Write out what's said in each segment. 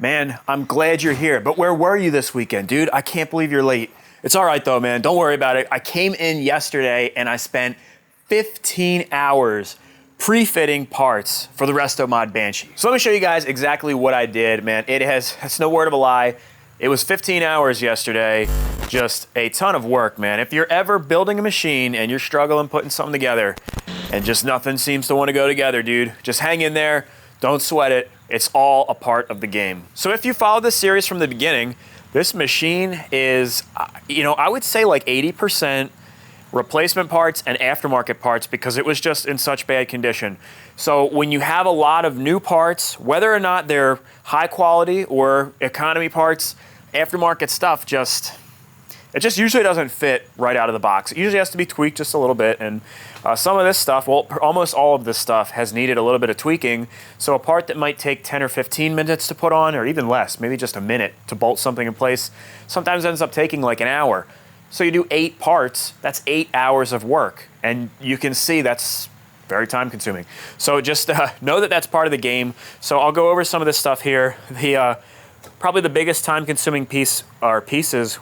Man, I'm glad you're here, but where were you this weekend, dude? I can't believe you're late. It's all right though, man. Don't worry about it. I came in yesterday and I spent 15 hours pre-fitting parts for the RestoMod Banshee. So let me show you guys exactly what I did, man. It's no word of a lie. It was 15 hours yesterday, just a ton of work, man. If you're ever building a machine and you're struggling putting something together and just nothing seems to want to go together, dude, just hang in there, don't sweat it. It's all a part of the game. So if you followed this series from the beginning, this machine is, I would say like 80% replacement parts and aftermarket parts because it was just in such bad condition. So when you have a lot of new parts, whether or not they're high quality or economy parts, aftermarket stuff it just usually doesn't fit right out of the box. It usually has to be tweaked just a little bit, and some of this stuff, well, almost all of this stuff has needed a little bit of tweaking. So a part that might take 10 or 15 minutes to put on, or even less, maybe just a minute to bolt something in place, sometimes ends up taking like an hour. So you do 8 parts, that's 8 hours of work, and you can see that's very time consuming. So just know that that's part of the game. So I'll go over some of this stuff here. Probably the biggest time-consuming pieces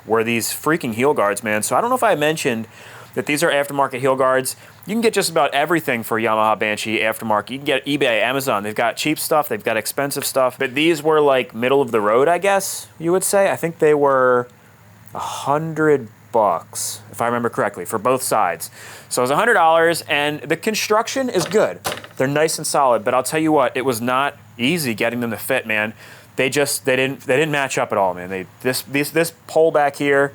were these freaking heel guards, man. So I don't know if I mentioned that these are aftermarket heel guards. You can get just about everything for Yamaha Banshee aftermarket. You can get eBay, Amazon. They've got cheap stuff. They've got expensive stuff. But these were like middle of the road, I guess you would say. I think they were $100, if I remember correctly, for both sides. So it was $100, and the construction is good. They're nice and solid. But I'll tell you what, it was not easy getting them to fit, man. They didn't match up at all, man. This pole back here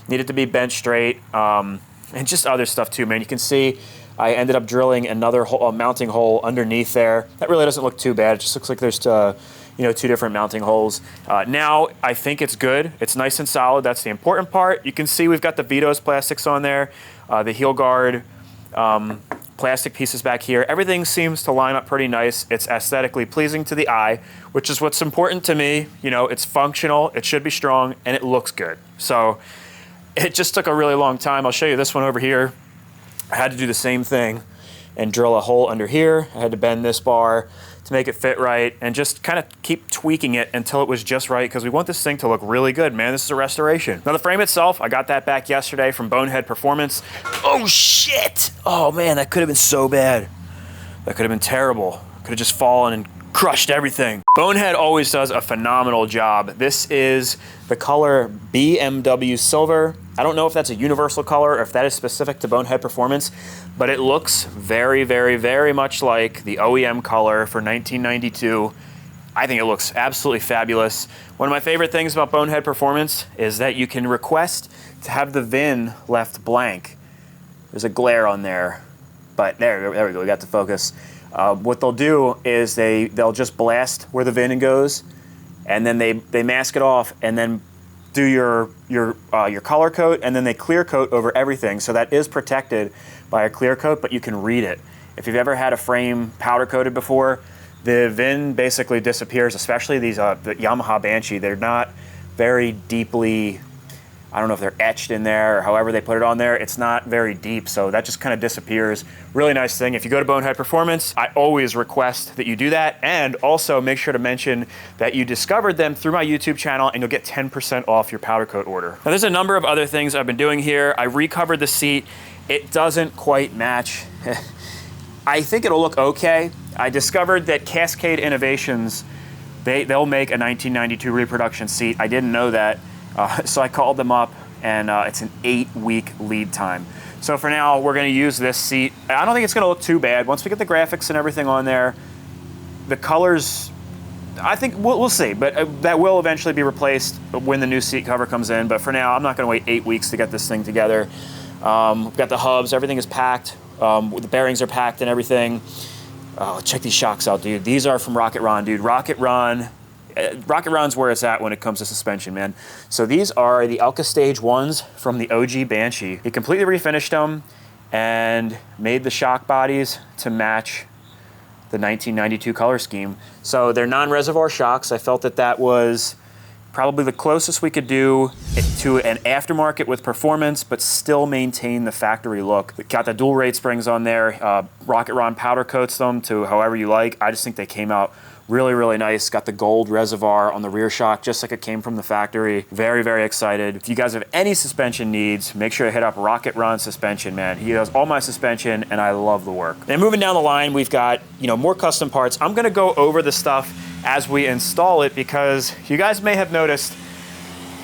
needed to be bent straight, and just other stuff too, man. You can see I ended up drilling another mounting hole underneath there. That really doesn't look too bad. It just looks like there's 2 different mounting holes. Now I think it's good. It's nice and solid. That's the important part. You can see we've got the Vito's plastics on there, the heel guard, plastic pieces back here. Everything seems to line up pretty nice. It's aesthetically pleasing to the eye, which is what's important to me. It's functional, it should be strong, and it looks good. So it just took a really long time. I'll show you this one over here. I had to do the same thing and drill a hole under here. I had to bend this bar to make it fit right and just kind of keep tweaking it until it was just right, because we want this thing to look really good, man. This is a restoration. Now the frame itself, I got that back yesterday from Bonehead Performance. Oh shit! Oh man, that could have been so bad. That could have been terrible. Could have just fallen and crushed everything. Bonehead always does a phenomenal job. This is the color BMW Silver. I don't know if that's a universal color or if that is specific to Bonehead Performance, but it looks very, very, very much like the OEM color for 1992. I think it looks absolutely fabulous. One of my favorite things about Bonehead Performance is that you can request to have the VIN left blank. There's a glare on there, but there we go, we got the focus. What they'll do is they'll just blast where the VIN goes, and then they mask it off, and then do your color coat, and then they clear coat over everything. So that is protected by a clear coat, but you can read it. If you've ever had a frame powder coated before, the VIN basically disappears, especially these the Yamaha Banshee. They're not very deeply, I don't know if they're etched in there or however they put it on there. It's not very deep, so that just kind of disappears. Really nice thing. If you go to Bonehead Performance, I always request that you do that, and also make sure to mention that you discovered them through my YouTube channel, and you'll get 10% off your powder coat order. Now there's a number of other things I've been doing here. I recovered the seat. It doesn't quite match. I think it'll look okay. I discovered that Cascade Innovations, they'll make a 1992 reproduction seat. I didn't know that. So I called them up, and it's an 8-week lead time. So for now, we're going to use this seat. I don't think it's going to look too bad. Once we get the graphics and everything on there, the colors, I think we'll see. But that will eventually be replaced when the new seat cover comes in. But for now, I'm not going to wait 8 weeks to get this thing together. We've got the hubs. Everything is packed. The bearings are packed and everything. Oh, check these shocks out, dude. These are from Rocket Ron, dude. Rocket Ron's where it's at when it comes to suspension, man. So these are the Elka Stage 1s from the OG Banshee. He completely refinished them and made the shock bodies to match the 1992 color scheme. So they're non-reservoir shocks. I felt that that was probably the closest we could do to an aftermarket with performance, but still maintain the factory look. We got the dual rate springs on there. Rocket Ron powder coats them to however you like. I just think they came out Really, really nice. Got the gold reservoir on the rear shock, just like it came from the factory. Very, very excited. If you guys have any suspension needs, make sure to hit up Rocket Run Suspension, man. He does all my suspension, and I love the work. And moving down the line, we've got, you know, more custom parts. I'm gonna go over the stuff as we install it because you guys may have noticed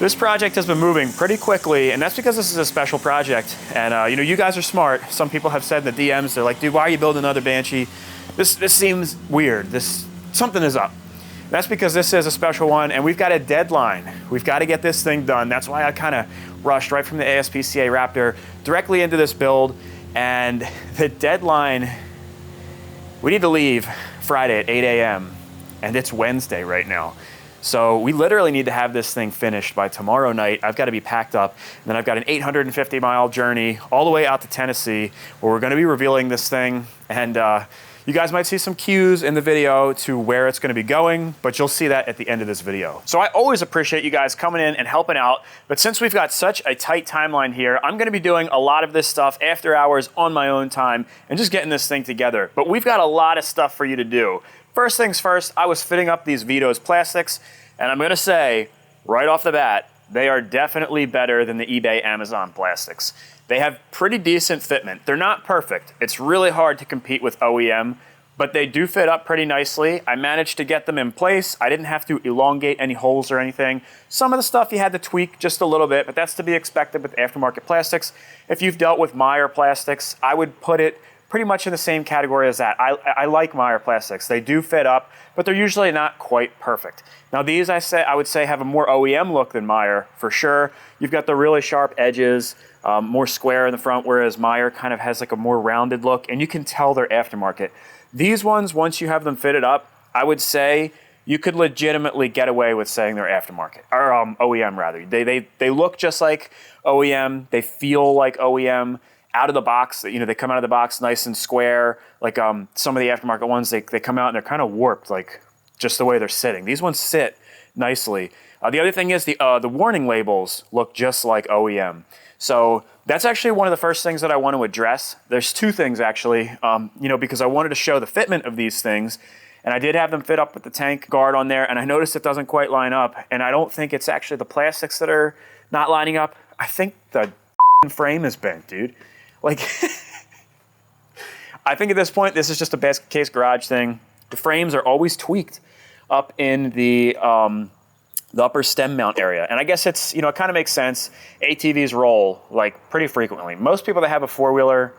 this project has been moving pretty quickly, and that's because this is a special project. And you know, you guys are smart. Some people have said in the DMs, they're like, dude, why are you building another Banshee? This seems weird. Something is up. That's because this is a special one, and we've got a deadline. We've got to get this thing done. That's why I kind of rushed right from the ASPCA Raptor directly into this build. And the deadline, we need to leave Friday at 8 a.m., and it's Wednesday right now. So we literally need to have this thing finished by tomorrow night. I've got to be packed up. And then I've got an 850-mile journey all the way out to Tennessee where we're going to be revealing this thing. And you guys might see some cues in the video to where it's going to be going, but you'll see that at the end of this video. So I always appreciate you guys coming in and helping out. But since we've got such a tight timeline here, I'm going to be doing a lot of this stuff after hours on my own time and just getting this thing together. But we've got a lot of stuff for you to do. First things first, I was fitting up these Vito's plastics, and I'm gonna say, right off the bat, they are definitely better than the eBay Amazon plastics. They have pretty decent fitment. They're not perfect. It's really hard to compete with OEM, but they do fit up pretty nicely. I managed to get them in place. I didn't have to elongate any holes or anything. Some of the stuff you had to tweak just a little bit, but that's to be expected with aftermarket plastics. If you've dealt with Meyer plastics, I would put it pretty much in the same category as that. I like Meyer plastics. They do fit up, but they're usually not quite perfect. Now these, I would say, have a more OEM look than Meyer, for sure. You've got the really sharp edges, more square in the front, whereas Meyer kind of has like a more rounded look, and you can tell they're aftermarket. These ones, once you have them fitted up, I would say you could legitimately get away with saying they're aftermarket, or OEM rather. They look just like OEM, they feel like OEM. Out of the box, you know, they come out of the box nice and square. Like some of the aftermarket ones, they come out and they're kind of warped, like just the way they're sitting. These ones sit nicely. The other thing is the warning labels look just like OEM. So that's actually one of the first things that I want to address. There's two things actually, you know, because I wanted to show the fitment of these things. And I did have them fit up with the tank guard on there, and I noticed it doesn't quite line up. And I don't think it's actually the plastics that are not lining up. I think the frame is bent, dude. Like, I think at this point, this is just a best case garage thing. The frames are always tweaked up in the upper stem mount area. And I guess it's, you know, it kind of makes sense. ATVs roll like pretty frequently. Most people that have a four-wheeler,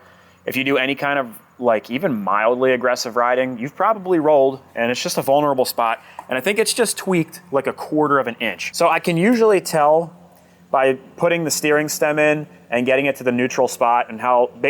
if you do any kind of like even mildly aggressive riding, you've probably rolled, and it's just a vulnerable spot. And I think it's just tweaked like 1/4 of an inch. So I can usually tell by putting the steering stem in and getting it to the neutral spot. And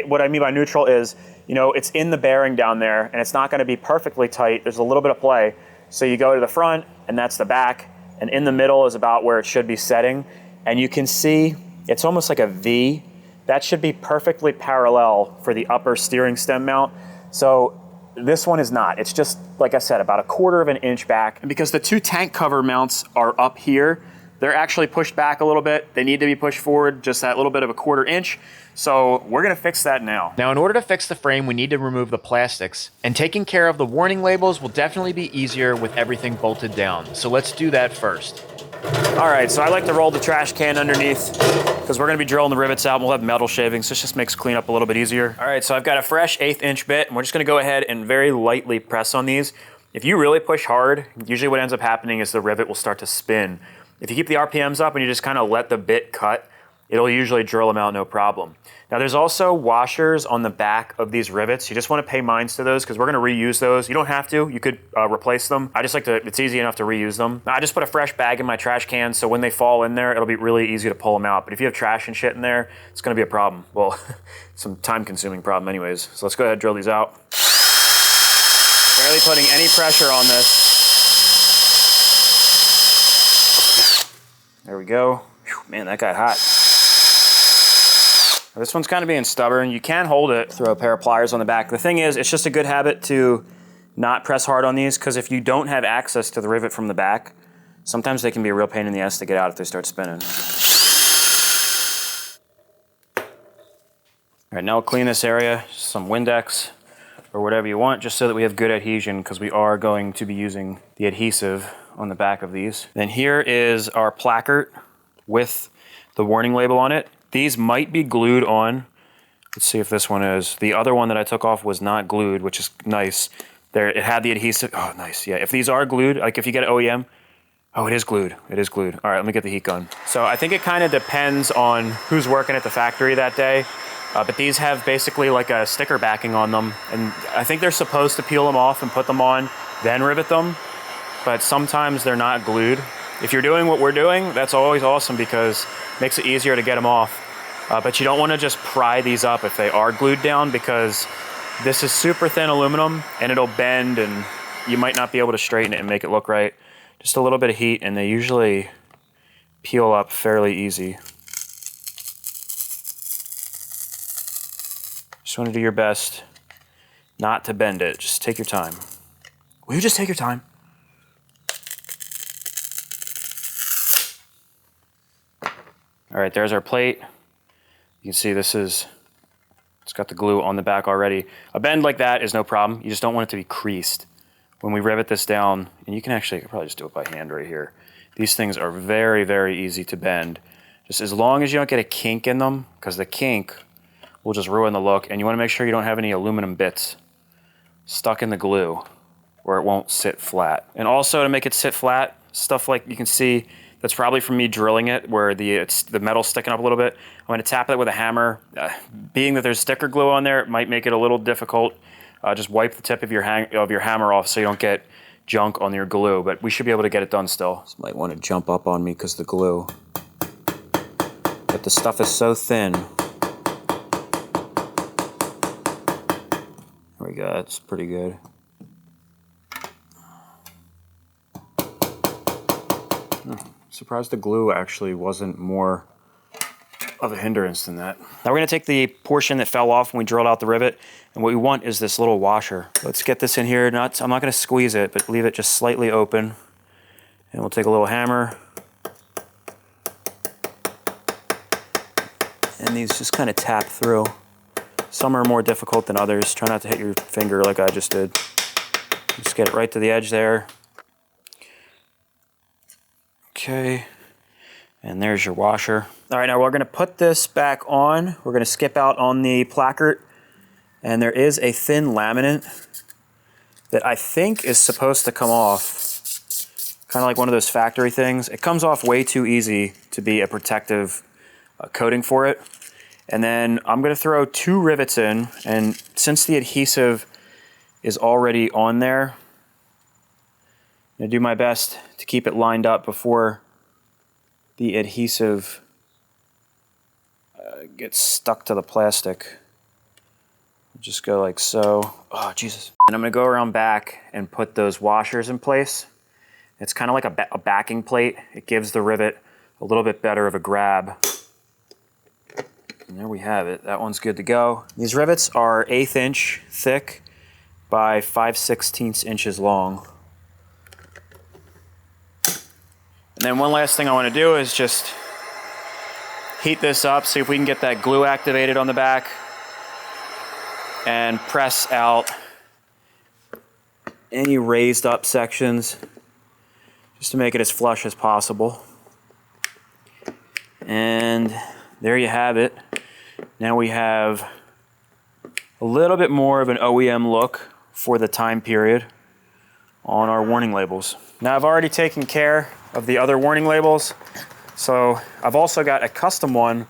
what I mean by neutral is, you know, it's in the bearing down there and it's not gonna be perfectly tight. There's a little bit of play. So you go to the front and that's the back, and in the middle is about where it should be setting. And you can see it's almost like a V. That should be perfectly parallel for the upper steering stem mount. So this one is not. It's just, like I said, about 1/4 of an inch back. And because the two tank cover mounts are up here, they're actually pushed back a little bit. They need to be pushed forward just that little bit of 1/4 inch. So we're gonna fix that now. Now, in order to fix the frame, we need to remove the plastics. And taking care of the warning labels will definitely be easier with everything bolted down. So let's do that first. All right, so I like to roll the trash can underneath because we're gonna be drilling the rivets out and we'll have metal shavings. So this just makes cleanup a little bit easier. All right, so I've got a fresh 1/8 inch bit, and we're just gonna go ahead and very lightly press on these. If you really push hard, usually what ends up happening is the rivet will start to spin. If you keep the RPMs up and you just kind of let the bit cut, it'll usually drill them out no problem. Now there's also washers on the back of these rivets. You just want to pay minds to those because we're going to reuse those. You don't have to. You could replace them. I just like to, it's easy enough to reuse them. I just put a fresh bag in my trash can, so when they fall in there, it'll be really easy to pull them out. But if you have trash and shit in there, it's going to be a problem. Well, some time-consuming problem anyways. So let's go ahead and drill these out. Barely putting any pressure on this. There we go. Whew, man, that got hot. This one's kind of being stubborn. You can hold it, throw a pair of pliers on the back. The thing is, it's just a good habit to not press hard on these, because if you don't have access to the rivet from the back, sometimes they can be a real pain in the ass to get out if they start spinning. All right, now we'll clean this area. Some Windex. or whatever you want, just so that we have good adhesion, because we are going to be using the adhesive on the back of these. Then here is our placard with the warning label on it. These might be glued on. Let's see if this one is. The other one that I took off was not glued, which is nice. There, it had the adhesive. Oh, nice. Yeah, if these are glued, like if you get an OEM, oh, it is glued. It is glued. All right, let me get the heat gun. So I think it kind of depends on who's working at the factory that day. But these have basically like a sticker backing on them. And I think they're supposed to peel them off and put them on, then rivet them. But sometimes they're not glued. If you're doing what we're doing, that's always awesome because it makes it easier to get them off. But you don't want to just pry these up if they are glued down, because this is super thin aluminum and it'll bend and you might not be able to straighten it and make it look right. Just a little bit of heat and they usually peel up fairly easy. Just want to do your best not to bend it. Just take your time. Will you just take your time? All right, there's our plate. You can see it's got the glue on the back already. A bend like that is no problem. You just don't want it to be creased. When we rivet this down, and you can actually probably just do it by hand right here. These things are very, very easy to bend. Just as long as you don't get a kink in them, because the kink will just ruin the look, and you want to make sure you don't have any aluminum bits stuck in the glue where it won't sit flat. And also to make it sit flat, stuff like you can see, that's probably from me drilling it where the metal's sticking up a little bit. I'm going to tap it with a hammer. Being that there's sticker glue on there, it might make it a little difficult. Just wipe the tip of your hammer off so you don't get junk on your glue, but we should be able to get it done still. This might want to jump up on me because the glue. But the stuff is so thin. There we go, that's pretty good. Surprised the glue actually wasn't more of a hindrance than that. Now we're going to take the portion that fell off when we drilled out the rivet, and what we want is this little washer. Let's get this in here. I'm not going to squeeze it, but leave it just slightly open. And we'll take a little hammer. And these just kind of tap through. Some are more difficult than others. Try not to hit your finger like I just did. Just get it right to the edge there. Okay, and there's your washer. All right, now we're gonna put this back on. We're gonna skip out on the placard, and there is a thin laminate that I think is supposed to come off, kind of like one of those factory things. It comes off way too easy to be a protective coating for it. And then I'm gonna throw 2 rivets in, and since the adhesive is already on there, I'm gonna do my best to keep it lined up before the adhesive gets stuck to the plastic. Just go like so. Oh, Jesus. And I'm gonna go around back and put those washers in place. It's kind of like a backing plate. It gives the rivet a little bit better of a grab. And there we have it. That one's good to go. These rivets are 1/8 inch thick by 5/16 inches long. And then one last thing I want to do is just heat this up, see if we can get that glue activated on the back, and press out any raised up sections just to make it as flush as possible. And there you have it. Now we have a little bit more of an OEM look for the time period on our warning labels. Now I've already taken care of the other warning labels, so I've also got a custom one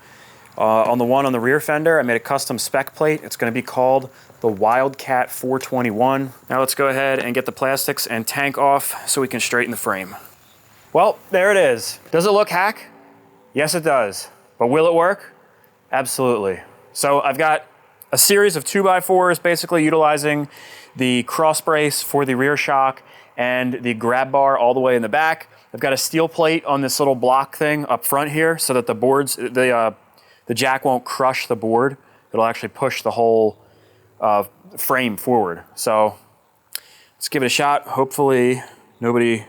on the one on the rear fender. I made a custom spec plate. It's going to be called the Wildcat 421. Now let's go ahead and get the plastics and tank off so we can straighten the frame. Well, there it is. Does it look hack? Yes, it does. But will it work? Absolutely. So I've got a series of 2x4s basically utilizing the cross brace for the rear shock and the grab bar all the way in the back. I've got a steel plate on this little block thing up front here so that the jack won't crush the board. It'll actually push the whole frame forward. So let's give it a shot. Hopefully nobody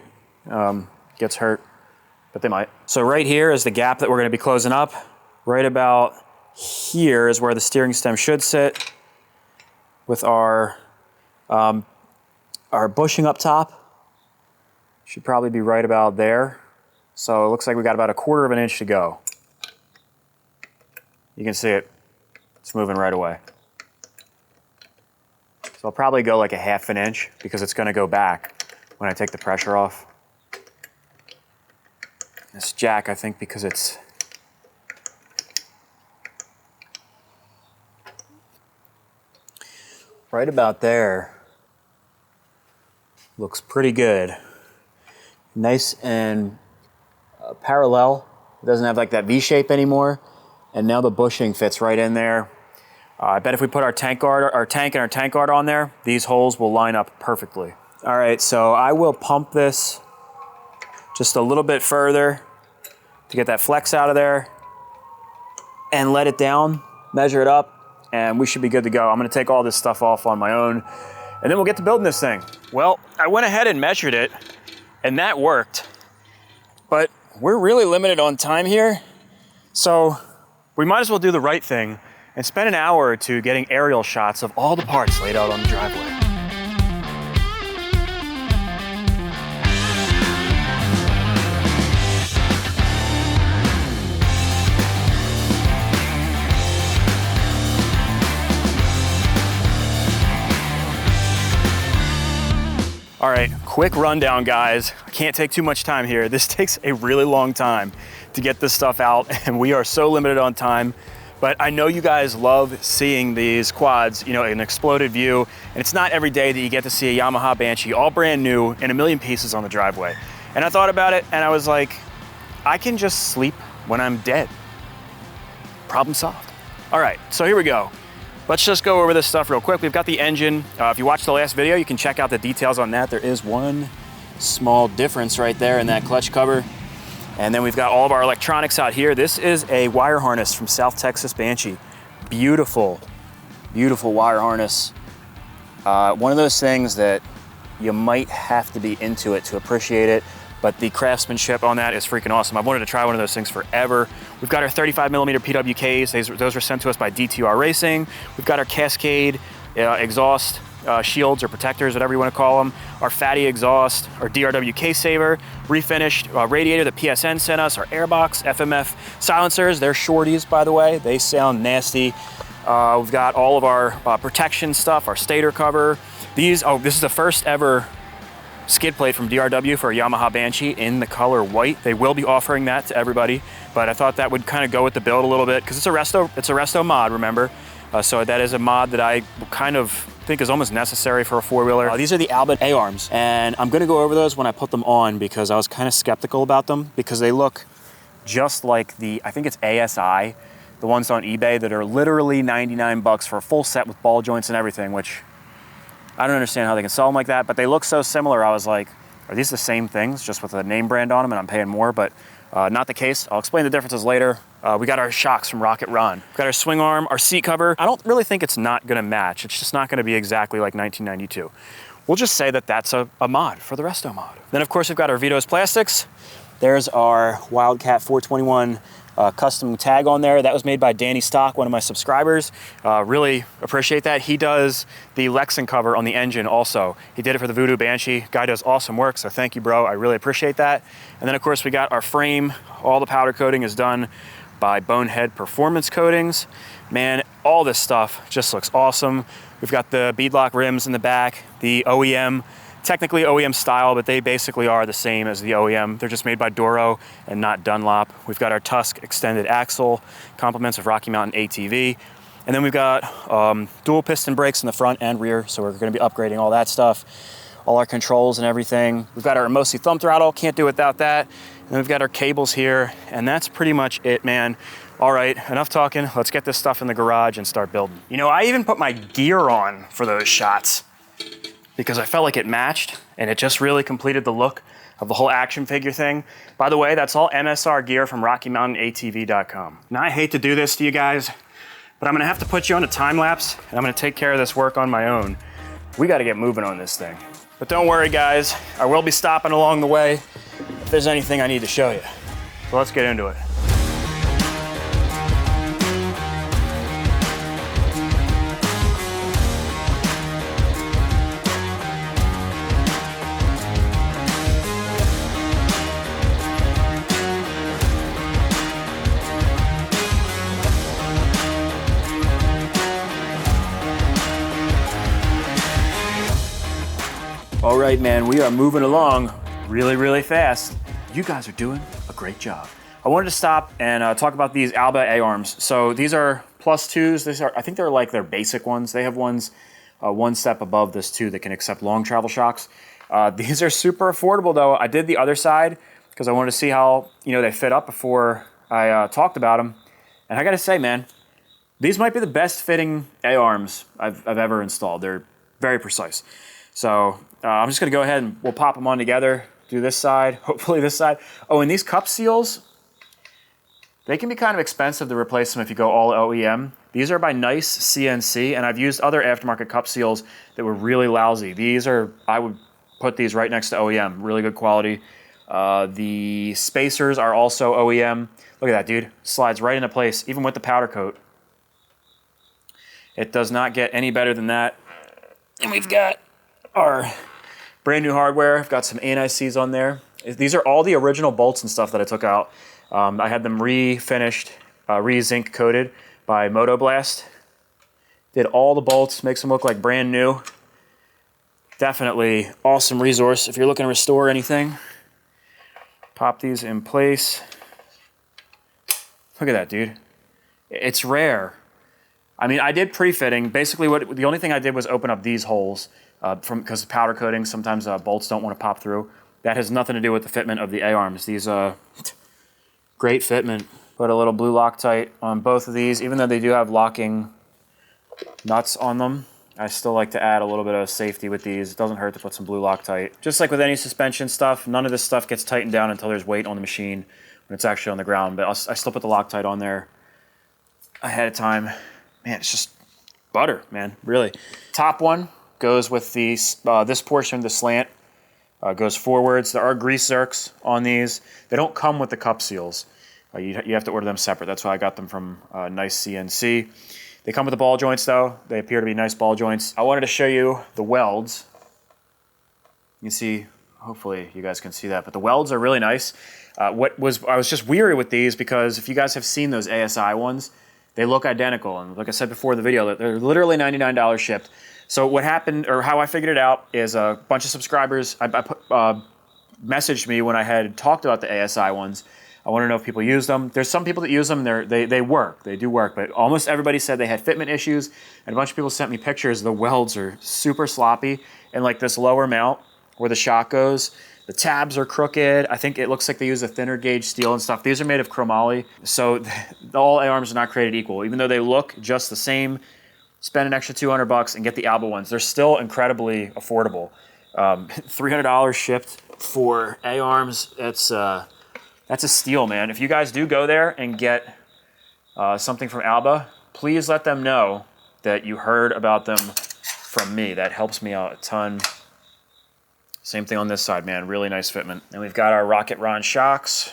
gets hurt, but they might. So right here is the gap that we're going to be closing up. Right about here is where the steering stem should sit with our Our bushing up top should probably be right about there. So it looks like we got about 1/4 of an inch to go. You can see it, it's moving right away. So I'll probably go like 1/2 inch because it's gonna go back when I take the pressure off. This jack, I think because it's right about there, looks pretty good. Nice and parallel. It doesn't have like that V shape anymore. And now the bushing fits right in there. I bet if we put our tank and our tank guard on there, these holes will line up perfectly. All right, so I will pump this just a little bit further to get that flex out of there and let it down, measure it up, and we should be good to go. I'm gonna take all this stuff off on my own and then we'll get to building this thing. Well, I went ahead and measured it and that worked, but we're really limited on time here. So we might as well do the right thing and spend an hour or two getting aerial shots of all the parts laid out on the driveway. All right, quick rundown, guys. I can't take too much time here. This takes a really long time to get this stuff out, and we are so limited on time. But I know you guys love seeing these quads, you know, an exploded view, and it's not every day that you get to see a Yamaha Banshee all brand new in 1,000,000 pieces on the driveway. And I thought about it, and I was like, I can just sleep when I'm dead. Problem solved. All right, so here we go. Let's just go over this stuff real quick. We've got the engine. If you watched the last video, you can check out the details on that. There is one small difference right there in that clutch cover. And then we've got all of our electronics out here. This is a wire harness from South Texas Banshee. Beautiful, beautiful wire harness. One of those things that you might have to be into it to appreciate it, but the craftsmanship on that is freaking awesome. I've wanted to try one of those things forever. We've got our 35mm PWKs. Those were sent to us by DTR Racing. We've got our Cascade exhaust shields or protectors, whatever you want to call them. Our fatty exhaust, our DRW case saver, refinished radiator that PSN sent us, our airbox, FMF silencers. They're shorties, by the way. They sound nasty. We've got all of our protection stuff, our stator cover. This is the first ever skid plate from DRW for a Yamaha Banshee in the color white. They will be offering that to everybody, but I thought that would kind of go with the build a little bit because it's a Resto mod, remember? So that is a mod that I kind of think is almost necessary for a four-wheeler. These are the Alba A-arms, and I'm gonna go over those when I put them on because I was kind of skeptical about them because they look just like I think it's ASI, the ones on eBay that are literally 99 bucks for a full set with ball joints and everything, which I don't understand how they can sell them like that, but they look so similar. I was like, are these the same things, just with a name brand on them and I'm paying more? But not the case. I'll explain the differences later. We got our shocks from Rocket Ron. We've got our swing arm, our seat cover. I don't really think it's not gonna match. It's just not gonna be exactly like 1992. We'll just say that that's a mod for the Resto mod. Then of course we've got our Vito's plastics. There's our Wildcat 421 custom tag on there. That was made by Danny Stock, one of my subscribers. Really appreciate that. He does the Lexan cover on the engine also. He did it for the Voodoo Banshee. Guy does awesome work, so thank you, bro. I really appreciate that. And then of course we got our frame. All the powder coating is done by Bonehead Performance Coatings. Man, all this stuff just looks awesome. We've got the beadlock rims in the back, the OEM, technically OEM style, but they basically are the same as the OEM. They're just made by Doro and not Dunlop. We've got our Tusk extended axle, compliments of Rocky Mountain ATV. And then we've got dual piston brakes in the front and rear, so we're gonna be upgrading all that stuff, all our controls and everything. We've got our Mosi thumb throttle, can't do without that. And then we've got our cables here, and that's pretty much it, man. All right, enough talking. Let's get this stuff in the garage and start building. You know, I even put my gear on for those shots because I felt like it matched and it just really completed the look of the whole action figure thing. By the way, that's all MSR gear from RockyMountainATV.com. Now, I hate to do this to you guys, but I'm gonna have to put you on a time lapse and I'm gonna take care of this work on my own. We gotta get moving on this thing. But don't worry, guys, I will be stopping along the way if there's anything I need to show you. So let's get into it. right, man, we are moving along really, really fast. You guys are doing a great job. I wanted to stop and talk about these Alba A-arms. So these are +2s. These are, I think they're like their basic ones. They have ones one step above this too that can accept long travel shocks. These are super affordable though. I did the other side because I wanted to see how they fit up before I talked about them. And I gotta say, man, these might be the best fitting A-arms I've ever installed. They're very precise. So I'm just gonna go ahead and we'll pop them on together. Do this side, hopefully this side. Oh, and these cup seals, they can be kind of expensive to replace them if you go all OEM. These are by Nice CNC, and I've used other aftermarket cup seals that were really lousy. These are, I would put these right next to OEM, really good quality. The spacers are also OEM. Look at that, dude. Slides right into place, even with the powder coat. It does not get any better than that. And we've got our brand new hardware. I've got some ANICs on there. These are all the original bolts and stuff that I took out. I had them refinished, re-zinc coated by Motoblast. Did all the bolts, makes them look like brand new. Definitely awesome resource if you're looking to restore anything. Pop these in place. Look at that, dude. It's rare. I mean, I did pre-fitting. Basically, the only thing I did was open up these holes because powder coating, sometimes bolts don't want to pop through. That has nothing to do with the fitment of the A-arms. These great fitment. Put a little blue Loctite on both of these. Even though they do have locking nuts on them, I still like to add a little bit of safety with these. It doesn't hurt to put some blue Loctite. Just like with any suspension stuff, none of this stuff gets tightened down until there's weight on the machine when it's actually on the ground. But I still put the Loctite on there ahead of time. Man, it's just butter, man, really. Top one goes with this portion, the slant, goes forwards. There are grease zerks on these. They don't come with the cup seals. You have to order them separate. That's why I got them from Nice CNC. They come with the ball joints though. They appear to be nice ball joints. I wanted to show you the welds. You can see, hopefully you guys can see that, but the welds are really nice. I was just weary with these because if you guys have seen those ASI ones, they look identical. And like I said before in the video, they're literally $99 shipped. So what happened, or how I figured it out, is a bunch of subscribers messaged me when I had talked about the ASI ones. I want to know if people use them. There's some people that use them. They work. They do work. But almost everybody said they had fitment issues. And a bunch of people sent me pictures. The welds are super sloppy. And like this lower mount where the shock goes, the tabs are crooked. I think it looks like they use a thinner gauge steel and stuff. These are made of chromoly. So all A-arms are not created equal. Even though they look just the same, spend an extra $200 and get the Alba ones. They're still incredibly affordable. $300 shipped for A-arms. That's a steal, man. If you guys do go there and get something from Alba, please let them know that you heard about them from me. That helps me out a ton. Same thing on this side, man. Really nice fitment. And we've got our Rocket Ron shocks.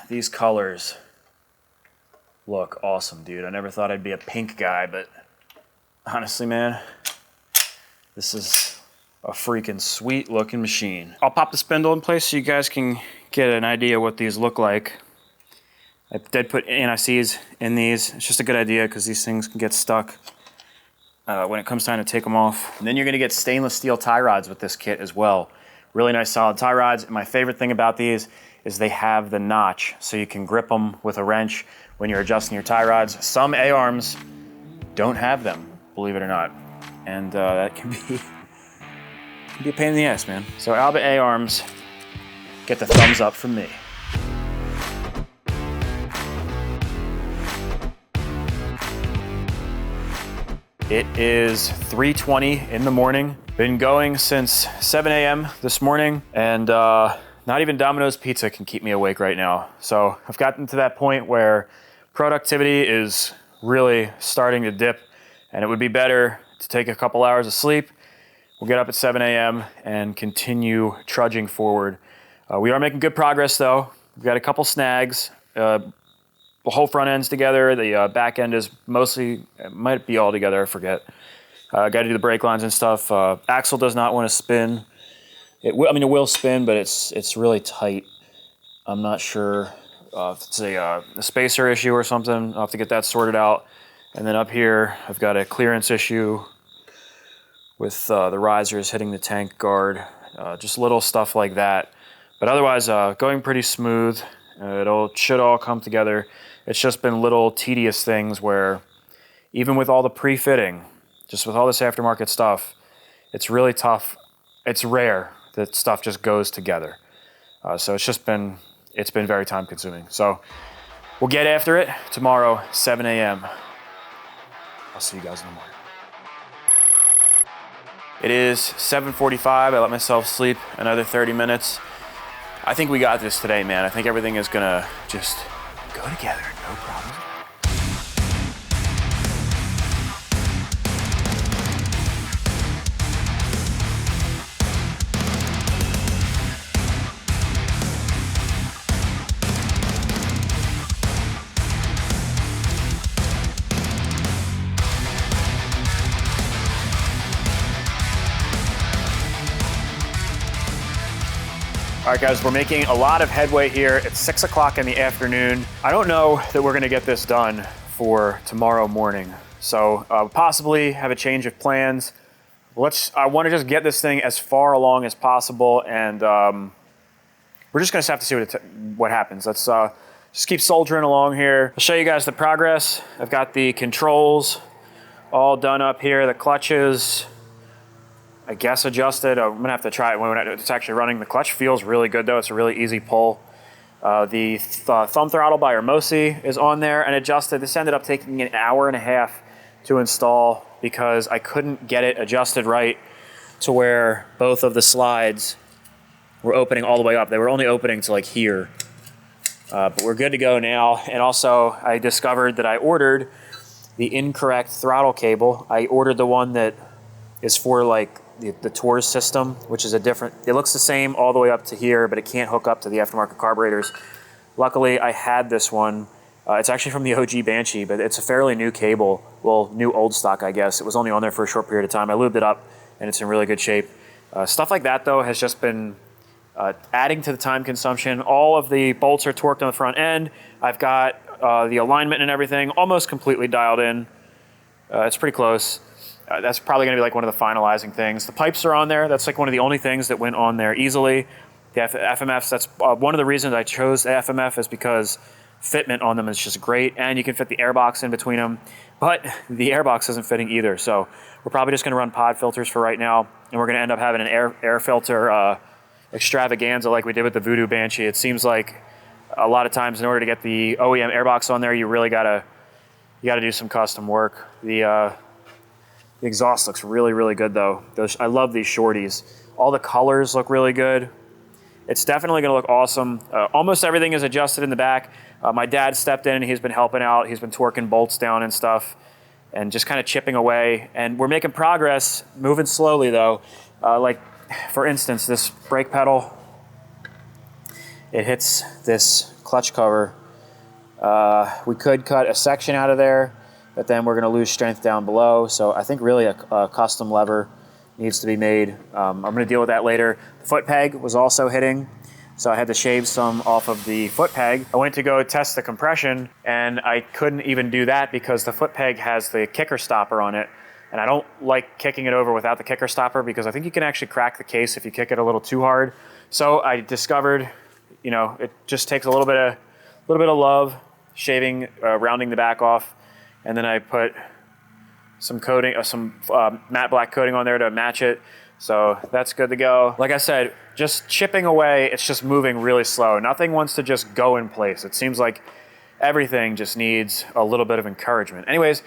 These colors look awesome, dude. I never thought I'd be a pink guy, but honestly, man, this is a freaking sweet looking machine. I'll pop the spindle in place so you guys can get an idea what these look like. I did put ANICs in these. It's just a good idea because these things can get stuck when it comes time to take them off. And then you're gonna get stainless steel tie rods with this kit as well. Really nice solid tie rods. And my favorite thing about these is they have the notch so you can grip them with a wrench when you're adjusting your tie rods. Some A-arms don't have them, believe it or not. And that can be a pain in the ass, man. So Alba A-arms, get the thumbs up from me. It is 3:20 in the morning. Been going since 7 a.m. this morning, and not even Domino's Pizza can keep me awake right now. So I've gotten to that point where productivity is really starting to dip, and it would be better to take a couple hours of sleep. We'll get up at 7 a.m. and continue trudging forward. We are making good progress though. We've got a couple snags. The whole front end's together. The back end is mostly, it might be all together, I forget. Got to do the brake lines and stuff. Axle does not want to spin. It will spin, but it's really tight. I'm not sure if it's a spacer issue or something. I'll have to get that sorted out. And then up here, I've got a clearance issue with the risers hitting the tank guard, just little stuff like that. But otherwise, going pretty smooth. Should all come together. It's just been little tedious things where even with all the pre-fitting, just with all this aftermarket stuff, it's really tough. It's rare that stuff just goes together. So it's been very time consuming. So we'll get after it tomorrow, 7 a.m. I'll see you guys in the morning. It is 7:45. I let myself sleep another 30 minutes. I think we got this today, man. I think everything is gonna just go together, no problems. All right, guys, we're making a lot of headway here. It's 6 o'clock in the afternoon. I don't know that we're gonna get this done for tomorrow morning. So possibly have a change of plans. I wanna just get this thing as far along as possible, and we're just gonna have to see what happens. Let's just keep soldiering along here. I'll show you guys the progress. I've got the controls all done up here, the clutches, I guess adjusted. I'm gonna have to try it when it's actually running. The clutch feels really good though. It's a really easy pull. The thumb throttle by Hermosi is on there and adjusted. This ended up taking an hour and a half to install because I couldn't get it adjusted right to where both of the slides were opening all the way up. They were only opening to like here. But we're good to go now. And also I discovered that I ordered the incorrect throttle cable. I ordered the one that is for like the Tours system, which is it looks the same all the way up to here, but it can't hook up to the aftermarket carburetors. Luckily, I had this one. It's actually from the OG Banshee, but it's a fairly new cable. Well, new old stock, I guess. It was only on there for a short period of time. I lubed it up, and it's in really good shape. Stuff like that, though, has just been adding to the time consumption. All of the bolts are torqued on the front end. I've got the alignment and everything almost completely dialed in. It's pretty close. That's probably going to be like one of the finalizing things. The pipes are on there. That's like one of the only things that went on there easily. The FMFs, that's one of the reasons I chose the FMF is because fitment on them is just great, and you can fit the airbox in between them, but the airbox isn't fitting either. So we're probably just going to run pod filters for right now, and we're going to end up having an air filter extravaganza like we did with the Voodoo Banshee. It seems like a lot of times in order to get the OEM airbox on there, you really gotta do some custom work. The exhaust looks really, really good though. I love these shorties. All the colors look really good. It's definitely gonna look awesome. Almost everything is adjusted in the back. My dad stepped in and he's been helping out. He's been torquing bolts down and stuff and just kind of chipping away. And we're making progress, moving slowly though. Like for instance, this brake pedal, it hits this clutch cover. We could cut a section out of there, but then we're going to lose strength down below. So I think really a custom lever needs to be made. I'm going to deal with that later. The foot peg was also hitting, so I had to shave some off of the foot peg. I went to go test the compression, and I couldn't even do that because the foot peg has the kicker stopper on it, and I don't like kicking it over without the kicker stopper because I think you can actually crack the case if you kick it a little too hard. So I discovered, it just takes a little bit of love, shaving, rounding the back off. And then I put some coating, some matte black coating on there to match it. So that's good to go. Like I said, just chipping away, it's just moving really slow. Nothing wants to just go in place. It seems like everything just needs a little bit of encouragement. Anyways,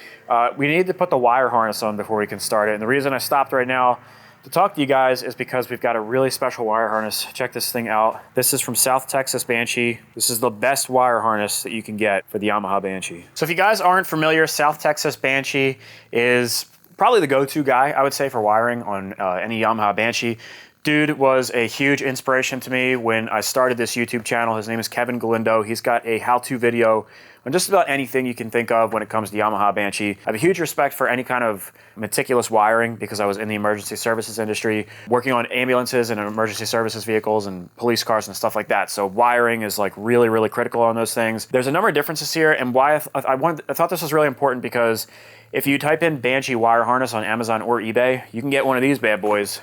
we need to put the wire harness on before we can start it. And the reason I stopped right now to talk to you guys is because we've got a really special wire harness. Check this thing out. This is from South Texas Banshee. This is the best wire harness that you can get for the Yamaha Banshee. So if you guys aren't familiar, South Texas Banshee is probably the go-to guy, I would say, for wiring on any Yamaha Banshee. dude was a huge inspiration to me when I started this YouTube channel. His name is Kevin Galindo. He's got a how-to video on just about anything you can think of when it comes to Yamaha Banshee. I have a huge respect for any kind of meticulous wiring because I was in the emergency services industry, working on ambulances and emergency services vehicles and police cars and stuff like that. So wiring is like really, really critical on those things. There's a number of differences here, and why I thought this was really important because if you type in Banshee wire harness on Amazon or eBay, you can get one of these bad boys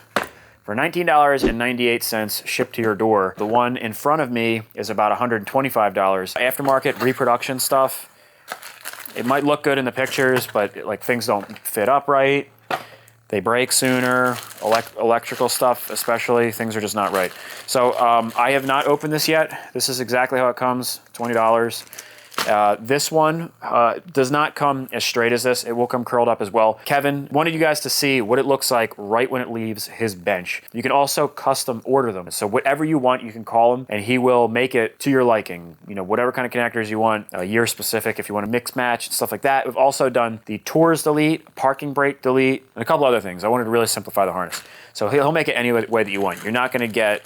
for $19.98 shipped to your door. The one in front of me is about $125. Aftermarket reproduction stuff. It might look good in the pictures, but like things don't fit up right. They break sooner. Electrical stuff especially, things are just not right. So I have not opened this yet. This is exactly how it comes, $20. This one does not come as straight as this. It will come curled up as well. Kevin wanted you guys to see what it looks like right when it leaves his bench. You can also custom order them. So whatever you want, you can call him and he will make it to your liking. You know, whatever kind of connectors you want, year specific, if you want to mix match and stuff like that. We've also done the Tours delete, parking brake delete, and a couple other things. I wanted to really simplify the harness. So he'll make it any way that you want. You're not going to get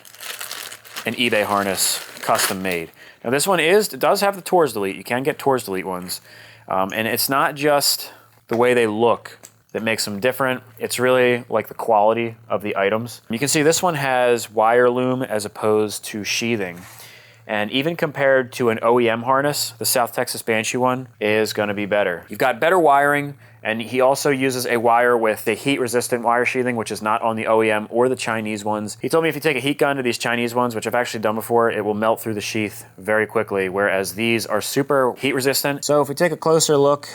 an eBay harness custom made. Now this one does have the Tours delete. You can get Tours delete ones. And it's not just the way they look that makes them different. It's really like the quality of the items. You can see this one has wire loom as opposed to sheathing. And even compared to an OEM harness, the South Texas Banshee one is going to be better. You've got better wiring, and he also uses a wire with the heat-resistant wire sheathing, which is not on the OEM or the Chinese ones. He told me if you take a heat gun to these Chinese ones, which I've actually done before, it will melt through the sheath very quickly, whereas these are super heat-resistant. So if we take a closer look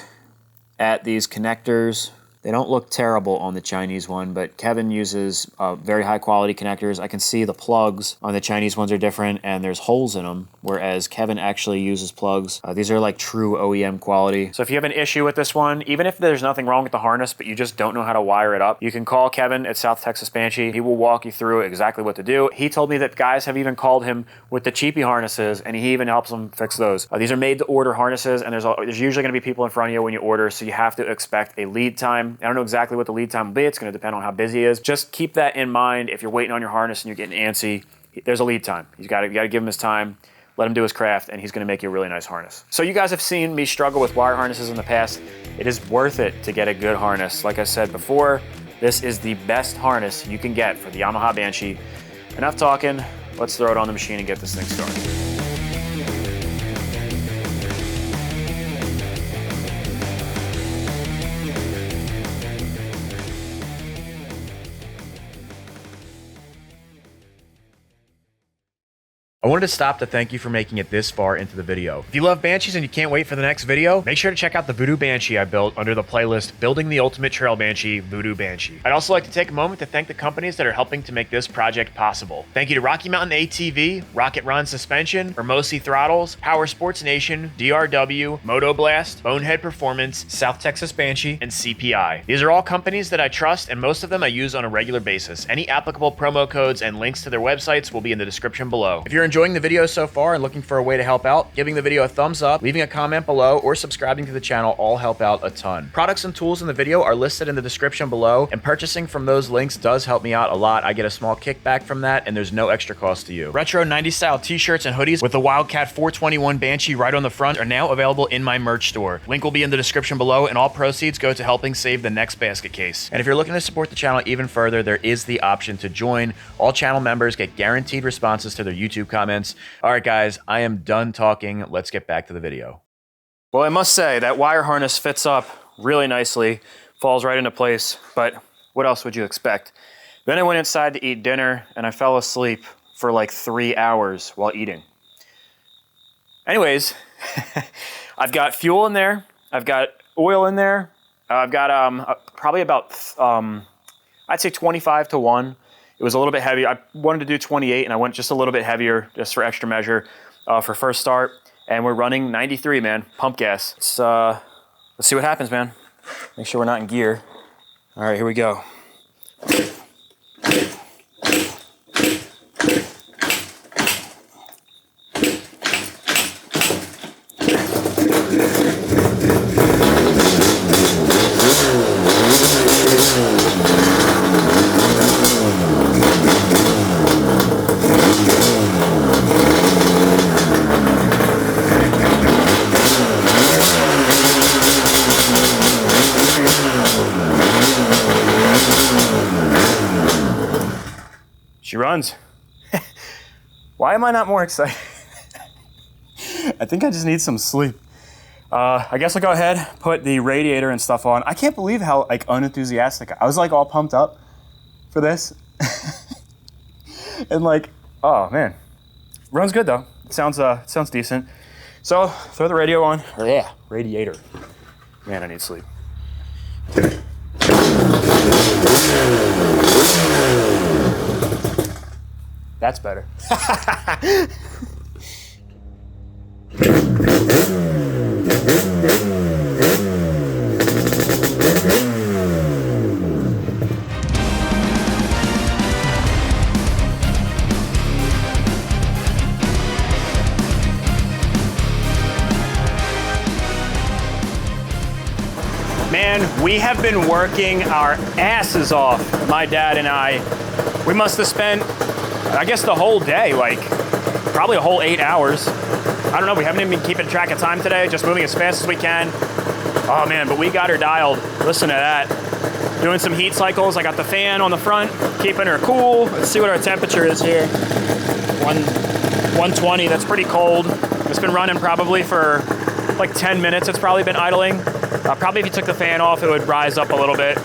at these connectors, they don't look terrible on the Chinese one, but Kevin uses very high quality connectors. I can see the plugs on the Chinese ones are different and there's holes in them, whereas Kevin actually uses plugs. These are like true OEM quality. So if you have an issue with this one, even if there's nothing wrong with the harness, but you just don't know how to wire it up, you can call Kevin at South Texas Banshee. He will walk you through exactly what to do. He told me that guys have even called him with the cheapy harnesses and he even helps them fix those. These are made to order harnesses and there's usually gonna be people in front of you when you order, so you have to expect a lead time. I don't know exactly what the lead time will be. It's going to depend on how busy he is. Just keep that in mind. If you're waiting on your harness and you're getting antsy, there's a lead time. You got to give him his time, let him do his craft, and he's going to make you a really nice harness. So you guys have seen me struggle with wire harnesses in the past. It is worth it to get a good harness. Like I said before, this is the best harness you can get for the Yamaha Banshee. Enough talking. Let's throw it on the machine and get this thing started. I wanted to stop to thank you for making it this far into the video. If you love Banshees and you can't wait for the next video, make sure to check out the Voodoo Banshee I built under the playlist Building the Ultimate Trail Banshee, Voodoo Banshee. I'd also like to take a moment to thank the companies that are helping to make this project possible. Thank you to Rocky Mountain ATV, Rocket Run Suspension, Hermosi Throttles, Power Sports Nation, DRW, Moto Blast, Bonehead Performance, South Texas Banshee, and CPI. These are all companies that I trust, and most of them I use on a regular basis. Any applicable promo codes and links to their websites will be in the description below. If you're enjoying the video so far and looking for a way to help out, giving the video a thumbs up, leaving a comment below, or subscribing to the channel all help out a ton. Products and tools in the video are listed in the description below, and purchasing from those links does help me out a lot. I get a small kickback from that, and there's no extra cost to you. Retro 90s style t-shirts and hoodies with the Wildcat 421 Banshee right on the front are now available in my merch store. Link will be in the description below, and all proceeds go to helping save the next basket case. And if you're looking to support the channel even further, there is the option to join. All channel members get guaranteed responses to their YouTube comments. All right, guys, I am done talking. Let's get back to the video. Well, I must say that wire harness fits up really nicely, falls right into place, but what else would you expect? Then I went inside to eat dinner and I fell asleep for like 3 hours while eating. Anyways, I've got fuel in there. I've got oil in there. I've got probably about, I'd say 25 to 1. It was a little bit heavy. I wanted to do 28 and I went just a little bit heavier just for extra measure for first start. And we're running 93, man, pump gas. Let's see what happens, man. Make sure we're not in gear. All right, here we go. She runs. Why am I not more excited? I think I just need some sleep. I guess I'll go ahead, put the radiator and stuff on. I can't believe how like unenthusiastic I was, like all pumped up for this. And like, oh man, runs good though. It sounds decent. So throw the radio on. Yeah, radiator. Man, I need sleep. That's better. Man, we have been working our asses off, my dad and I. We must have spent, I guess, the whole day, like probably a whole 8 hours. I don't know, we haven't even been keeping track of time today, just moving as fast as we can. Oh man, but we got her dialed. Listen to that. Doing some heat cycles. I got the fan on the front, keeping her cool. Let's see what our temperature is here. 120, that's pretty cold. It's been running probably for like 10 minutes. It's probably been idling. Probably if you took the fan off, it would rise up a little bit.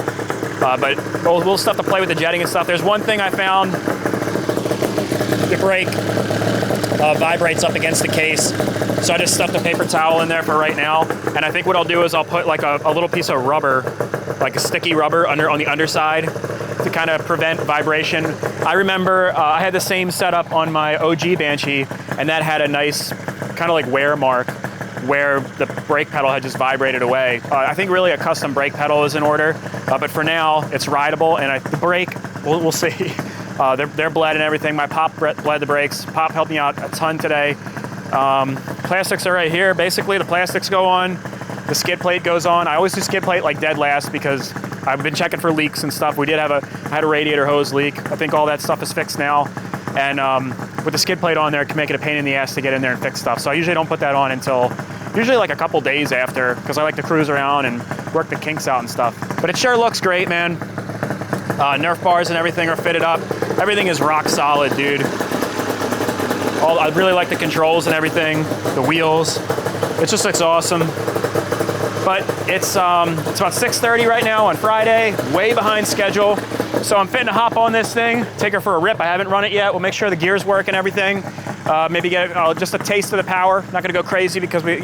But we'll stuff to play with the jetting and stuff. There's one thing I found. The brake vibrates up against the case. So I just stuffed a paper towel in there for right now. And I think what I'll do is I'll put like a little piece of rubber, like a sticky rubber on the underside to kind of prevent vibration. I remember I had the same setup on my OG Banshee, and that had a nice kind of like wear mark where the brake pedal had just vibrated away. I think really a custom brake pedal is in order, but for now it's rideable, and the brake, we'll see. They're bled and everything. My pop bled the brakes. Pop helped me out a ton today. Plastics are right here. Basically the plastics go on, the skid plate goes on. I always do skid plate like dead last because I've been checking for leaks and stuff. I had a radiator hose leak. I think all that stuff is fixed now. And with the skid plate on there, it can make it a pain in the ass to get in there and fix stuff. So I usually don't put that on until usually like a couple days after, because I like to cruise around and work the kinks out and stuff. But it sure looks great, man. Nerf bars and everything are fitted up. Everything is rock solid, dude. I really like the controls and everything, the wheels. It just looks awesome. But it's about 6:30 right now on Friday, way behind schedule. So I'm fitting to hop on this thing, take her for a rip. I haven't run it yet. We'll make sure the gears work and everything. Maybe get just a taste of the power. Not gonna go crazy because we,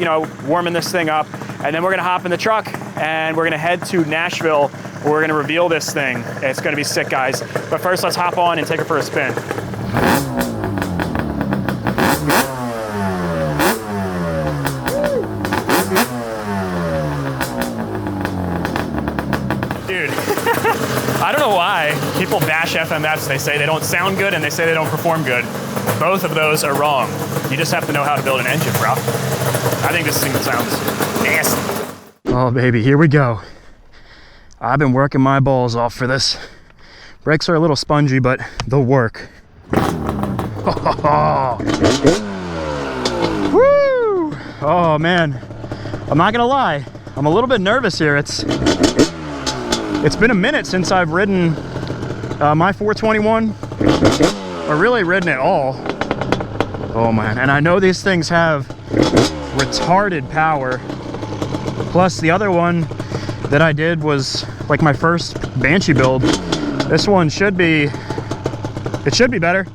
warming this thing up. And then we're gonna hop in the truck and we're gonna head to Nashville where we're gonna reveal this thing. It's gonna be sick, guys. But first, let's hop on and take her for a spin. Dude, I don't know why people bash FMFs. They say they don't sound good and they say they don't perform good. Both of those are wrong. You just have to know how to build an engine, bro. I think this thing sounds nasty. Oh, baby, here we go. I've been working my balls off for this. Brakes are a little spongy, but they'll work. Woo! Oh, man. I'm not gonna lie. I'm a little bit nervous here. It's been a minute since I've ridden my 421. Or really ridden it all. Oh man, and I know these things have retarded power. Plus the other one that I did was like my first Banshee build. This one should be better.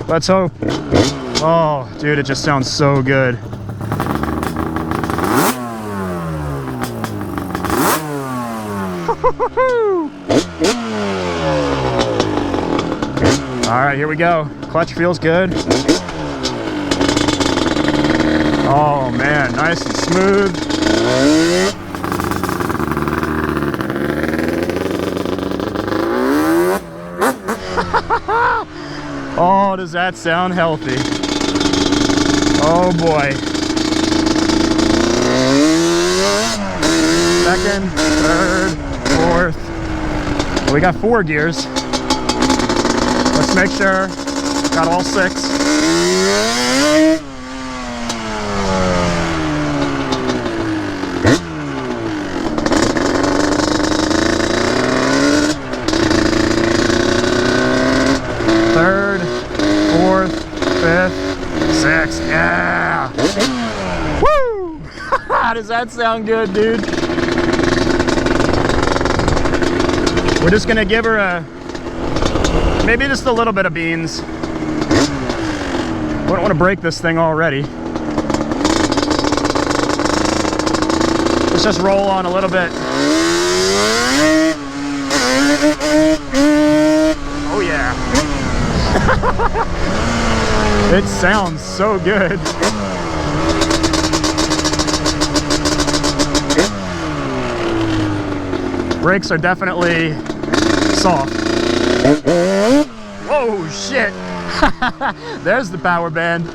Let's hope. Oh, dude, it just sounds so good. All right, here we go. Clutch feels good. Oh man, nice and smooth. Oh, does that sound healthy? Oh boy. Second, third, fourth. We got 4 gears. Let's make sure. Got all 6. Third. God, does that sound good, dude? We're just gonna give her maybe just a little bit of beans. We don't want to break this thing already. Let's just roll on a little bit. Oh yeah. It sounds so good. Brakes are definitely soft. Whoa, shit. There's the power band.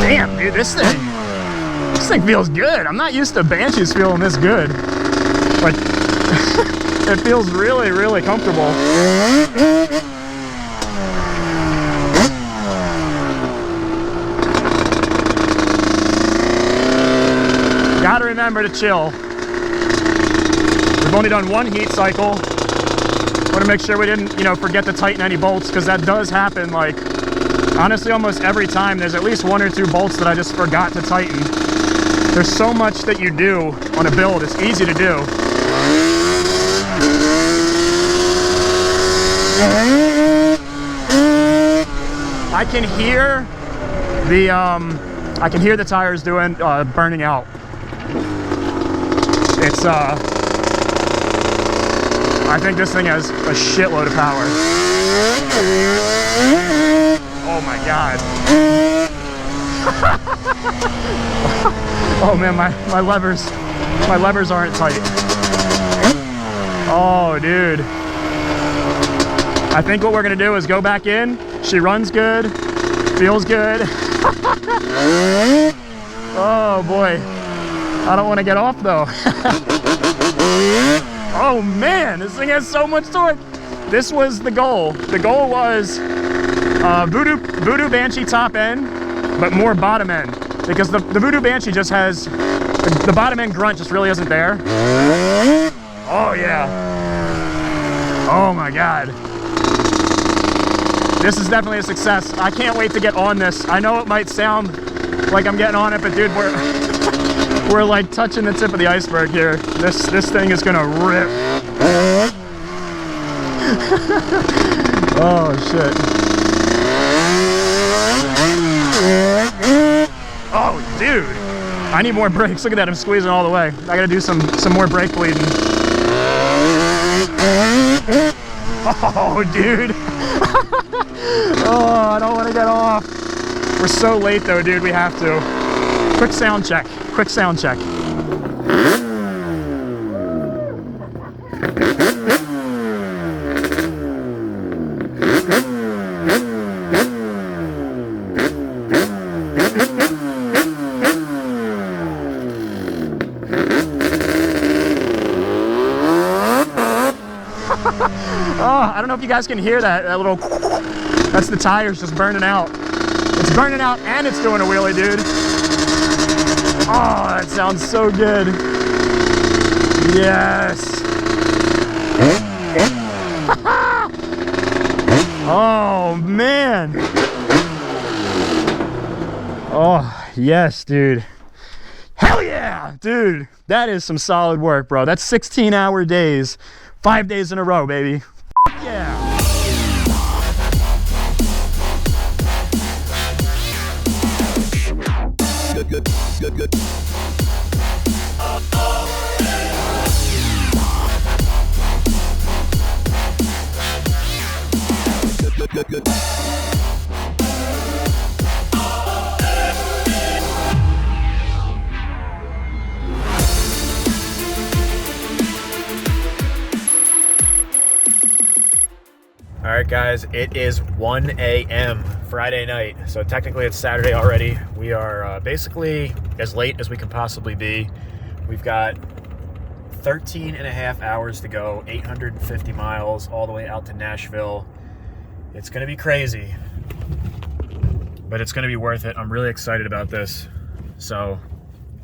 Damn, dude, this thing feels good. I'm not used to Banshees feeling this good. Like, it feels really, really comfortable. Gotta remember to chill. We've only done one heat cycle. Want to make sure we didn't, you know, forget to tighten any bolts, because that does happen. Like, honestly, almost every time there's at least 1 or 2 bolts that I just forgot to tighten. There's so much that you do on a build. It's easy to do. I can hear the tires doing burning out. It's I think this thing has a shitload of power. Oh my God. Oh man, my levers aren't tight. Oh dude. I think what we're gonna do is go back in. She runs good, feels good. Oh boy. I don't want to get off though. Oh man, this thing has so much torque. This was the goal. The goal was Voodoo Banshee top end, but more bottom end. Because the Voodoo Banshee just has, the bottom end grunt just really isn't there. Oh yeah. Oh my God. This is definitely a success. I can't wait to get on this. I know it might sound like I'm getting on it, but dude, we're like touching the tip of the iceberg here. This thing is gonna rip. Oh shit. Oh dude, I need more brakes. Look at that, I'm squeezing all the way. I gotta do some more brake bleeding. Oh dude. Oh, I don't want to get off. We're so late though, dude. We have to. Quick sound check. Quick sound check. Oh, I don't know if you guys can hear that little. That's the tires just burning out. It's burning out and it's doing a wheelie, dude. Oh, that sounds so good. Yes. Oh, man. Oh, yes, dude. Hell yeah, dude. That is some solid work, bro. That's 16-hour days. 5 days in a row, baby. Yeah. Good. All right, guys, it is 1 a.m. Friday night, so technically it's Saturday already. We are basically as late as we can possibly be. We've got 13 and a half hours to go, 850 miles all the way out to Nashville. It's gonna be crazy, but it's gonna be worth it. I'm really excited about this. So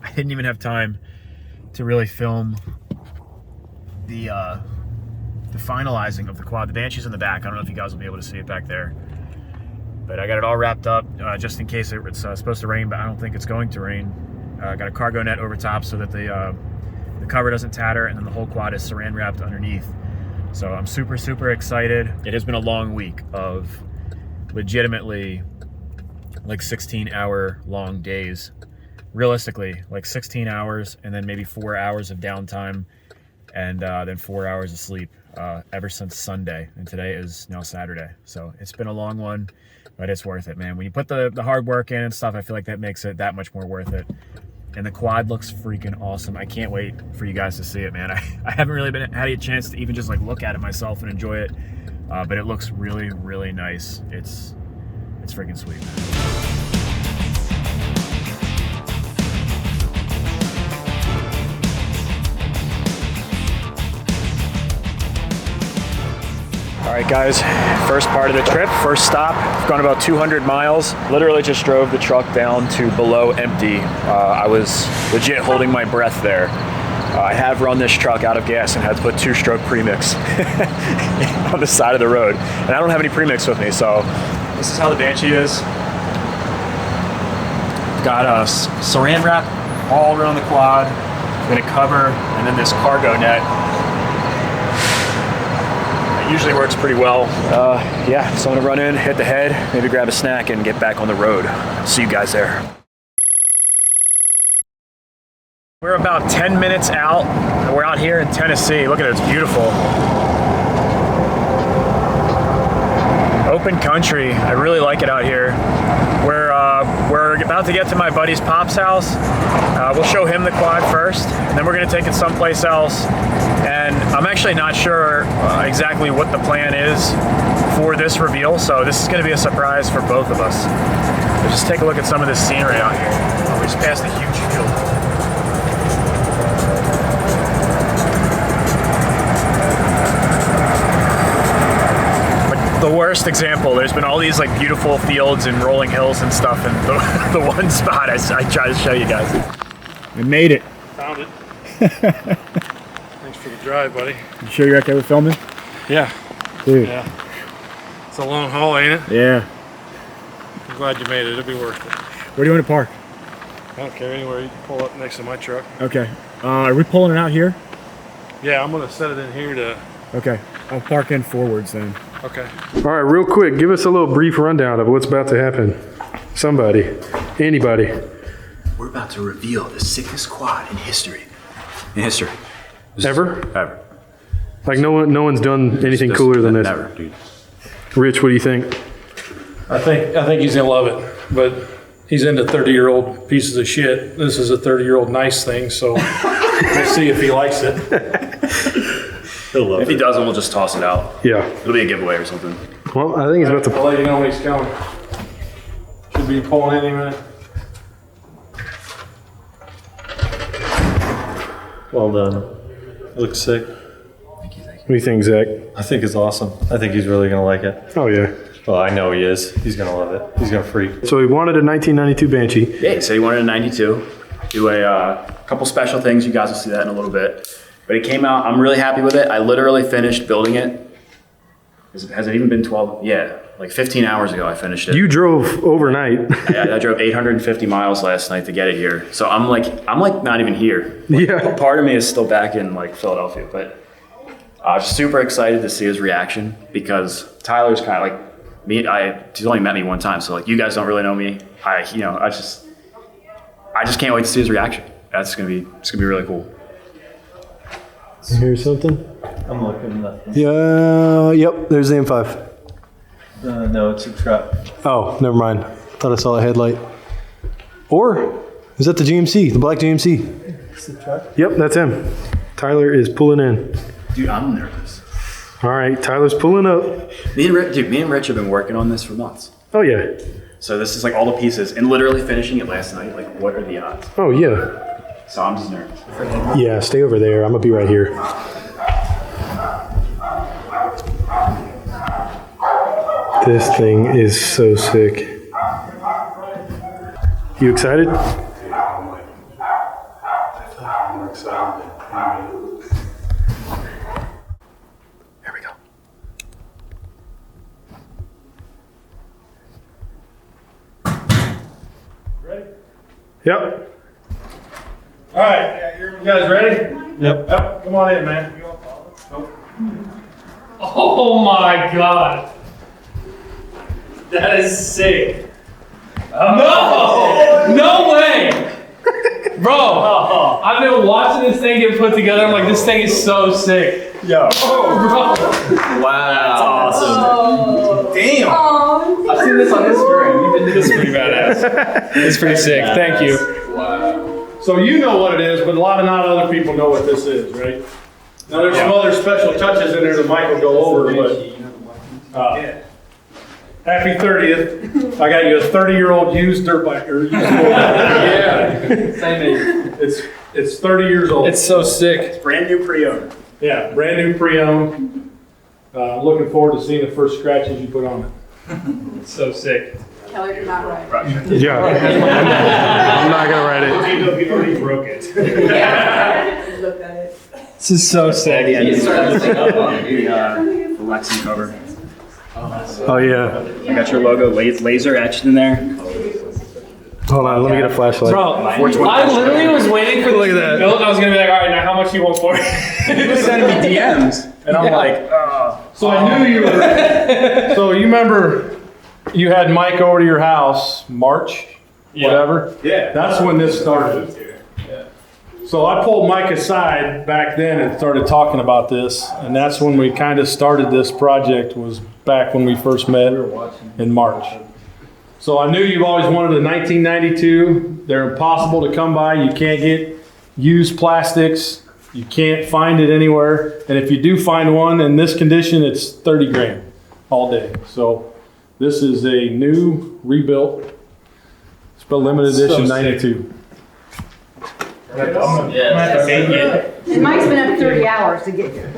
I didn't even have time to really film the finalizing of the quad. The Banshee's in the back. I don't know if you guys will be able to see it back there. But I got it all wrapped up just in case it's supposed to rain, but I don't think it's going to rain. I got a cargo net over top so that the cover doesn't tatter, and then the whole quad is saran wrapped underneath. So I'm super, super excited. It has been a long week of legitimately like 16-hour long days. Realistically, like 16 hours and then maybe 4 hours of downtime and then 4 hours of sleep ever since Sunday. And today is now Saturday. So it's been a long one, but it's worth it, man. When you put the hard work in and stuff, I feel like that makes it that much more worth it. And the quad looks freaking awesome. I can't wait for you guys to see it, man. I haven't really had a chance to even just like look at it myself and enjoy it, but it looks really, really nice. It's freaking sweet, man. All right, guys, first part of the trip, first stop. I've gone about 200 miles. Literally just drove the truck down to below empty. I was legit holding my breath there. I have run this truck out of gas and had to put 2-stroke premix on the side of the road. And I don't have any premix with me, so this is how the Banshee is. Got a saran wrap all around the quad, then a cover, and then this cargo net. Usually works pretty well. Yeah, so I'm gonna run in, hit the head, maybe grab a snack and get back on the road. See you guys there. We're about 10 minutes out, and we're out here in Tennessee. Look at it, it's beautiful. Open country, I really like it out here. We're about to get to my buddy's pop's house. We'll show him the quad first, and then we're gonna take it someplace else. And I'm actually not sure exactly what the plan is for this reveal, so this is gonna be a surprise for both of us. So just take a look at some of this scenery out here. Oh, we just passed a huge field. The worst example, there's been all these like beautiful fields and rolling hills and stuff, and the one spot I try to show you guys. We made it. Found it. Thanks for the drive, buddy. You sure you're okay with filming? Yeah. Dude. Yeah. It's a long haul, ain't it? Yeah. I'm glad you made it. It'll be worth it. Where do you want to park? I don't care anywhere. You can pull up next to my truck. Okay. Are we pulling it out here? Yeah, I'm gonna set it in here to. Okay. I'll park in forwards then. Okay. All right, real quick, give us a little brief rundown of what's about to happen. Somebody, anybody. We're about to reveal the sickest quad in history. Ever? Ever. Like no one's done anything cooler than this. Never, dude. Rich, what do you think? I think he's gonna love it, but he's into 30-year-old pieces of shit. This is a 30-year-old nice thing, so we'll see if he likes it. He'll love it. If he doesn't, we'll just toss it out. Yeah. It'll be a giveaway or something. Well, I think he's about to. I'll let you know when he's coming. Should be pulling any minute. Well done. It looks sick. What do you think, Zach? I think it's awesome. I think he's really gonna like it. Oh yeah. Well, I know he is. He's gonna love it. He's gonna freak. So he wanted a 1992 Banshee. Yeah, so he wanted a 92. Do a couple special things. You guys will see that in a little bit. But it came out, I'm really happy with it. I literally finished building it. Has it even been 12? Yeah, like 15 hours ago I finished it. You drove overnight. I drove 850 miles last night to get it here. So I'm like not even here. Like, Yeah. Part of me is still back in like Philadelphia, but I was super excited to see his reaction because Tyler's kind of like me. He's only met me one time, so like you guys don't really know me. I just can't wait to see his reaction. It's gonna be really cool. You hear something? I'm looking nothing. Yeah. Yep. There's the M5. No, it's a truck. Oh, never mind. Thought I saw a headlight. Or is that the GMC? The black GMC? It's the truck. Yep, that's him. Tyler is pulling in. Dude, I'm nervous. All right, Tyler's pulling up. Me and Rich have been working on this for months. Oh yeah. So this is like all the pieces, and literally finishing it last night. Like, what are the odds? Oh yeah. So I'm just nervous. Yeah, stay over there. I'm gonna be right here. This thing is so sick. You excited? I'm excited. Here we go. Yep. All right, you guys ready? Yep. Yep. Come on in, man. Oh my god. That is sick. No! No way! Bro, I've been watching this thing get put together. I'm like, this thing is so sick. Yo. Oh, bro. Wow. That's awesome. Damn. I've seen this on Instagram. This is pretty badass. It's pretty sick. Thank you. So you know what it is, but a lot of not other people know what this is, right? Now there's some other special touches in there that Mike will go over, but happy 30th. I got you a 30-year-old used dirt bike. Yeah. Same age. It's 30 years old. It's so sick. Brand new pre-owned. Yeah, brand new pre-owned. Looking forward to seeing the first scratches you put on it. It's so sick. Kelly did not write. Yeah, I'm not gonna write it. He already broke it. Yeah. Looked at it. This is so sick. The Lexi cover. Oh yeah. I got your logo laser etched in there. Hold on, let me get a flashlight. Bro, I literally was waiting for this to be built. I was gonna be like, all right, now how much do you want for it? He was sending me DMs, and I'm like, So I knew you were. So you remember you had Mike over to your house, March, whatever? Yeah. That's when this started. So I pulled Mike aside back then and started talking about this, and that's when we kind of started this project, was back when we first met in March. So I knew you've always wanted a 1992. They're impossible to come by. You can't get used plastics. You can't find it anywhere. And if you do find one in this condition, it's 30 grand all day. So this is a new, rebuilt, it's a limited edition 92. And Mike's been up 30 hours to get here.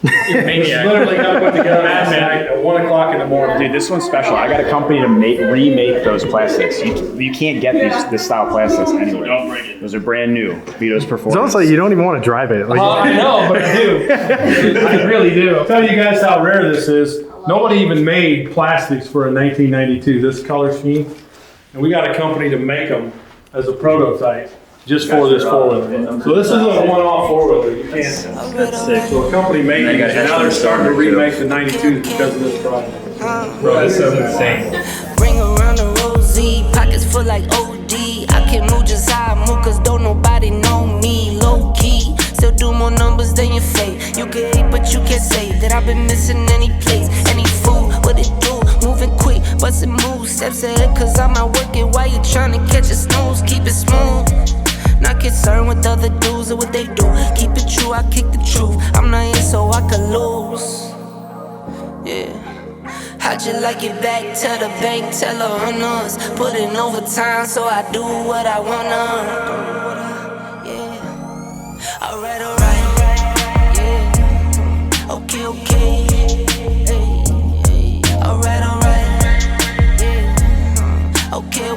Literally got put together last night at 1 o'clock in the morning. dude, this one's special. I got a company to remake those plastics. You can't get this style plastics anywhere. Those are brand new. Vito's Performance. It's almost like you don't even want to drive it. Like, I know, but I do. I really do. I'll tell you guys how rare this is. Nobody even made plastics for a 1992, this color scheme. And we got a company to make them as a prototype just for this four-wheeler. So this is a one-off four-wheeler. You can't. That's sick. So a company making it, and now they're starting to remake the 92s because of this project. Bro, this is insane. Ring around the rosy, pockets full like OD. I can move just how I move, cause don't nobody know me. Low key, still do more numbers than your fate. You can hate, but you can't say that I've been missing any place. Any fool, what it do? Moving quick, bustin' moves, steps ahead, cause I'm out working while you tryna catch a snooze. Keep it smooth. Not concerned with other dudes or what they do. Keep it true, I kick the truth. I'm not here so I could lose. Yeah. How'd you like it back to the bank? Tell her on us. Put in overtime so I do what I wanna. Yeah. Alright, yeah. Okay. Hey. Alright. Yeah. Okay.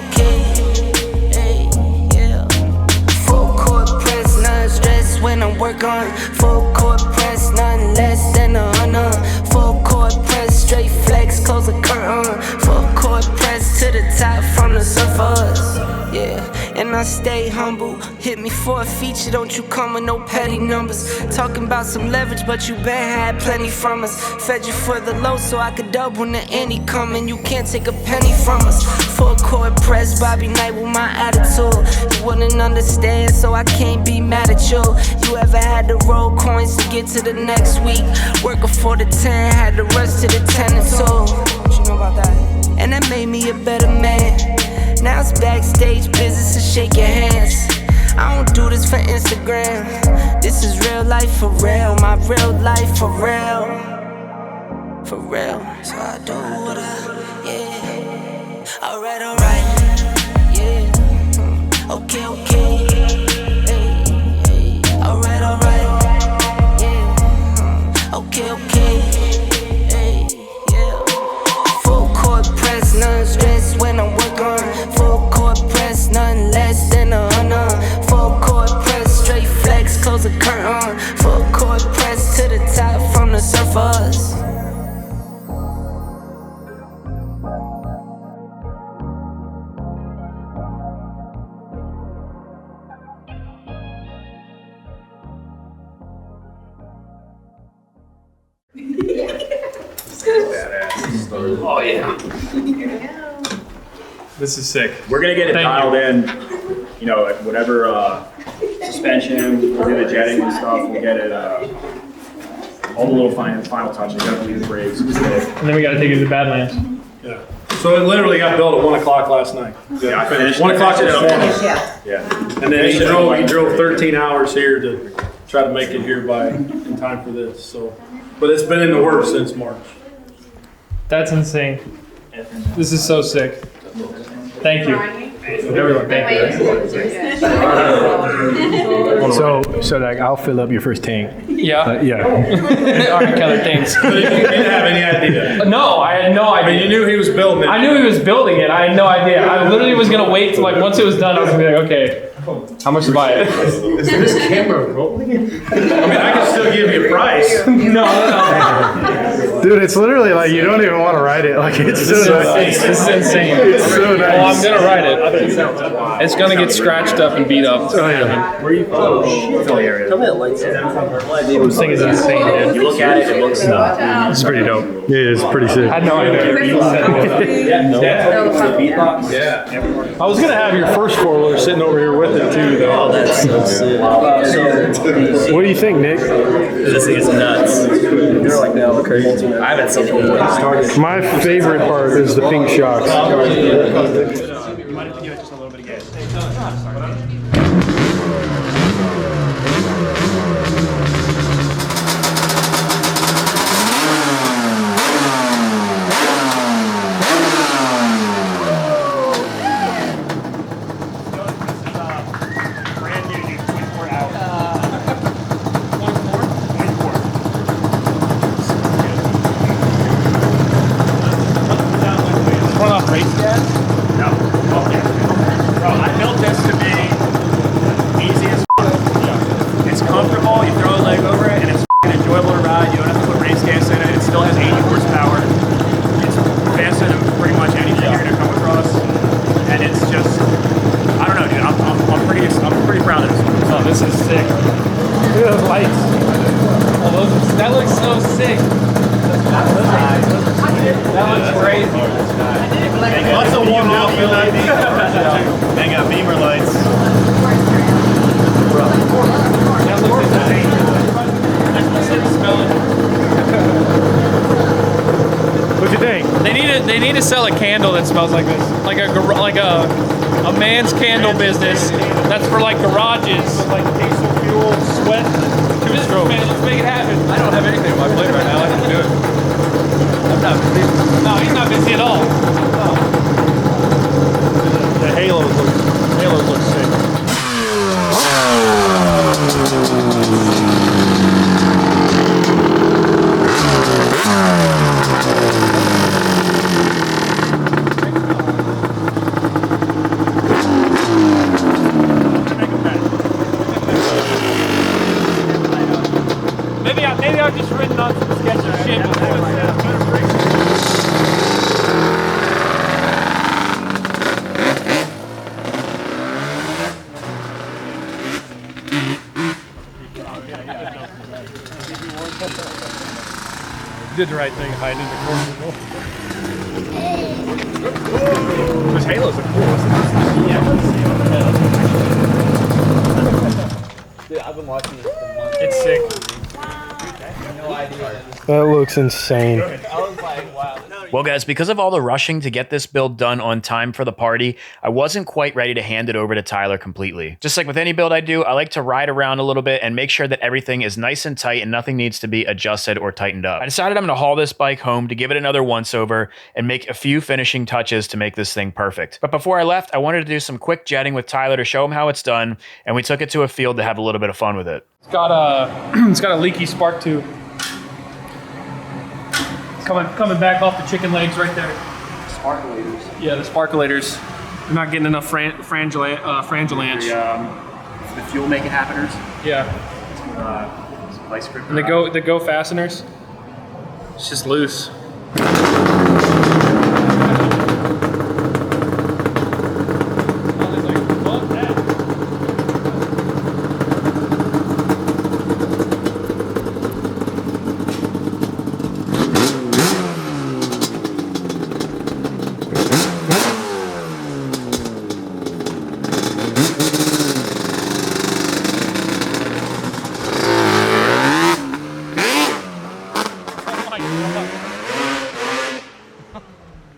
When I work on full court press, nothing less than a honor. Full court press, straight flex, close the curtain. Full court press to the top from the surface. Yeah, and I stay humble. Hit me for a feature, don't you come with no petty numbers. Talking about some leverage, but you been had plenty from us. Fed you for the low so I could double when the any coming. You can't take a penny from us. Full court press, Bobby Knight with my attitude. You wouldn't understand, so I can't be mad at you. You ever had to roll coins to get to the next week? Working for the 10, had to rush to the 10 and 2. What you know about that? And that made me a better man. Now it's backstage business and shake your hands. I don't do this for Instagram. This is real life for real. My real life for real. For real. So I do what yeah. Alright. Yeah. Okay. Alright. Yeah. Okay. Yeah. Full court press, none stress when I work on. Full court press, nothing less than a honor. Full court press, straight flex, close the curtain. Full court press to the top from the surface. Oh yeah. This is sick. We're gonna get it dialed in. You know, at whatever suspension, we'll do the jetting and stuff. We'll get it. All the little final touches. Definitely the brakes. And then we got to take it to the Badlands. Yeah. So it literally got built at 1 o'clock last night. Yeah, I finished. 1 o'clock this morning. Yeah. And then he drove 13 hours here to try to make it here in time for this. So, but it's been in the works since March. That's insane. This is so sick. Thank you. Everyone, thank you. So like, I'll fill up your first tank. Yeah. Yeah. All right, Keller, thanks. You didn't have any idea. No, I had no idea. I mean, you knew he was building it. I knew he was building it. I had no idea. I literally was gonna wait till like once it was done. I was gonna be like, okay, how much to buy it? Is this camera rolling? I mean, I can still give you a price. No. Dude, it's literally like you don't even want to ride it. Like it's so nice. This is insane. It's so nice. Well, I'm gonna ride it. It's gonna get scratched up and beat up. Oh yeah. Where are you from? Philly area. This thing is insane, dude. You look at it, it looks. It's pretty dope. Yeah, it's pretty sick. I had no idea. I was gonna have your first 4-wheeler sitting over here with it too, though. What do you think, Nick? This thing is nuts. You're like now crazy. I haven't seen it before. My favorite part is the pink shocks. You might have to give it just a little bit of gas. They need to sell a candle that smells like this, like a man's candle business. That's for like garages, like diesel fuel, sweat. Man, let's make it happen. I don't have anything on my plate right now. I can do it. I'm not busy. No, he's not busy at all. No. The halos look sick. Maybe I've just written on some sketchy shit before. You did the right thing, hiding in the corner. Those halos are cool. Dude, I've been watching this for months. It's sick. That looks insane. I was like, wow. Well, guys, because of all the rushing to get this build done on time for the party, I wasn't quite ready to hand it over to Tyler completely. Just like with any build I do, I like to ride around a little bit and make sure that everything is nice and tight and nothing needs to be adjusted or tightened up. I decided I'm going to haul this bike home to give it another once over and make a few finishing touches to make this thing perfect. But before I left, I wanted to do some quick jetting with Tyler to show him how it's done, and we took it to a field to have a little bit of fun with it. It's got a leaky spark tube. Coming back off the chicken legs right there. Sparkulators. Yeah, the sparkulators. They're not getting enough frangilange. The fuel make it happeners. Yeah. Some vice grip. And the go fasteners. It's just loose.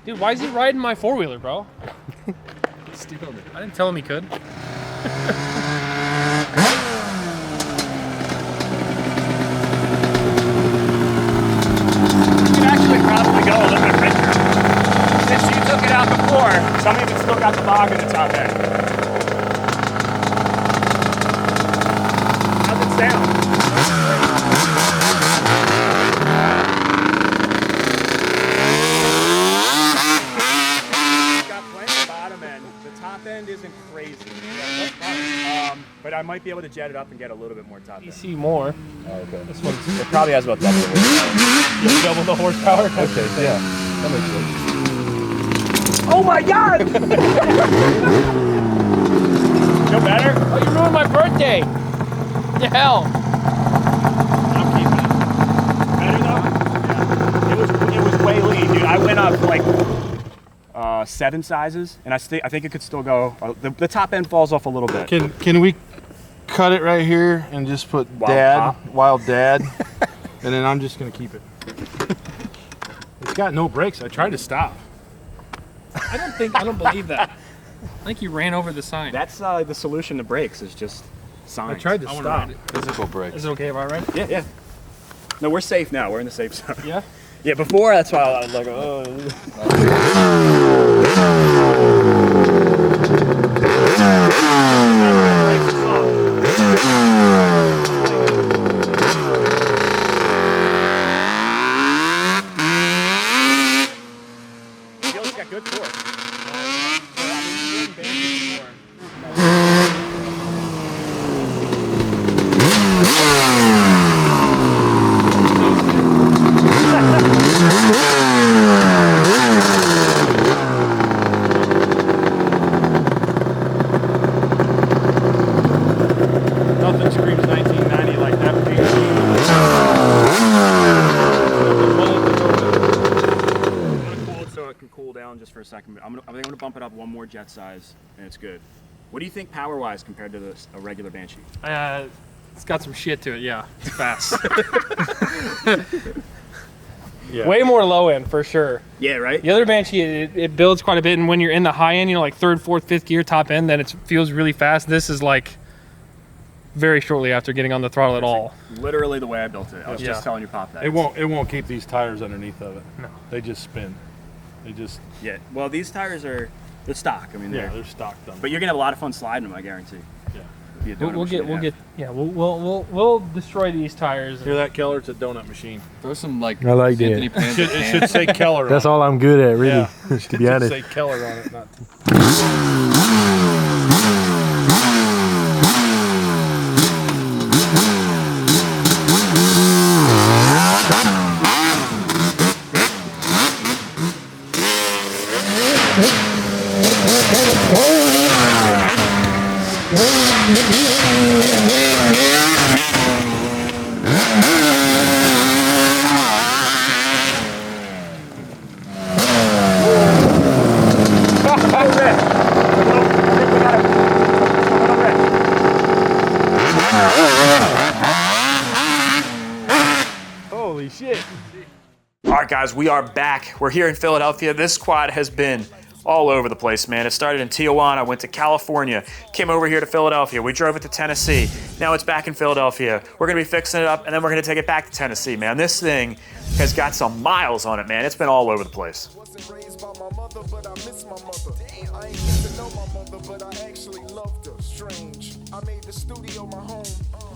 Dude, why is he riding my four-wheeler, bro? Stealing it. I didn't tell him he could. Actually probably go a little bit richer. Since you took it out before, some of it still got the bog in the top end. How's it sound? It's got plenty of bottom end. The top end isn't crazy. But I might be able to jet it up and get a little bit more top end. You see more. Oh, okay. This one, it probably has about double the horsepower. Double the horsepower? Okay, yeah. That makes sense. Oh my god! Feel better? Oh, you ruined my birthday! The hell? I'm keeping it. Better though? Yeah. It was way lean, dude. I went up like 7 sizes, and I think it could still go. The top end falls off a little bit. Can we cut it right here and just put Wild Dad, and then I'm just gonna keep it. It's got no brakes. I tried to stop. I don't believe that. I think you ran over the sign. That's the solution to brakes is just signs. I tried to stop. Physical brakes. Is it okay if I ride it? Yeah, yeah. No, we're safe now. We're in the safe zone. Yeah? Yeah, before that's why I was like, oh. Feels got good torque. Nothing screams 1990 like that Cool, so it can cool down just for a second. I think I'm gonna bump it up one more jet size, and it's good. What do you think power-wise compared to a regular Banshee? It's got some shit to it, yeah. It's fast. Yeah. Way more low end, for sure. Yeah, right? The other Banshee, it builds quite a bit, and when you're in the high end, you know, like 3rd, 4th, 5th gear top end, then it feels really fast. This is like very shortly after getting on the throttle at all. Literally the way I built it. I was just telling you, Pop, that. It won't keep these tires underneath of it. No. They just spin. They just Yeah. Well, these tires are stock. I mean, they're stock done. but you're gonna have a lot of fun sliding them, I guarantee. Yeah. Be a donut We'll destroy these tires. Hear that, Keller? It's a donut machine. Throw some like I like that. Anthony Pants It should say Keller. That's on all I'm good at, really, Yeah. to be honest. It should say Keller on it, not. Holy shit. All right, guys, we are back. We're here in Philadelphia. This quad has been all over the place, man. It started in Tijuana, went to California, came over here to Philadelphia. We drove it to Tennessee. Now it's back in Philadelphia. We're gonna be fixing it up, and then we're gonna take it back to Tennessee, man. This thing has got some miles on it, man. It's been all over the place. Wasn't raised by my mother, but I miss my mother. I ain't get to know my mother, but I actually loved her. Strange. I made the studio my home.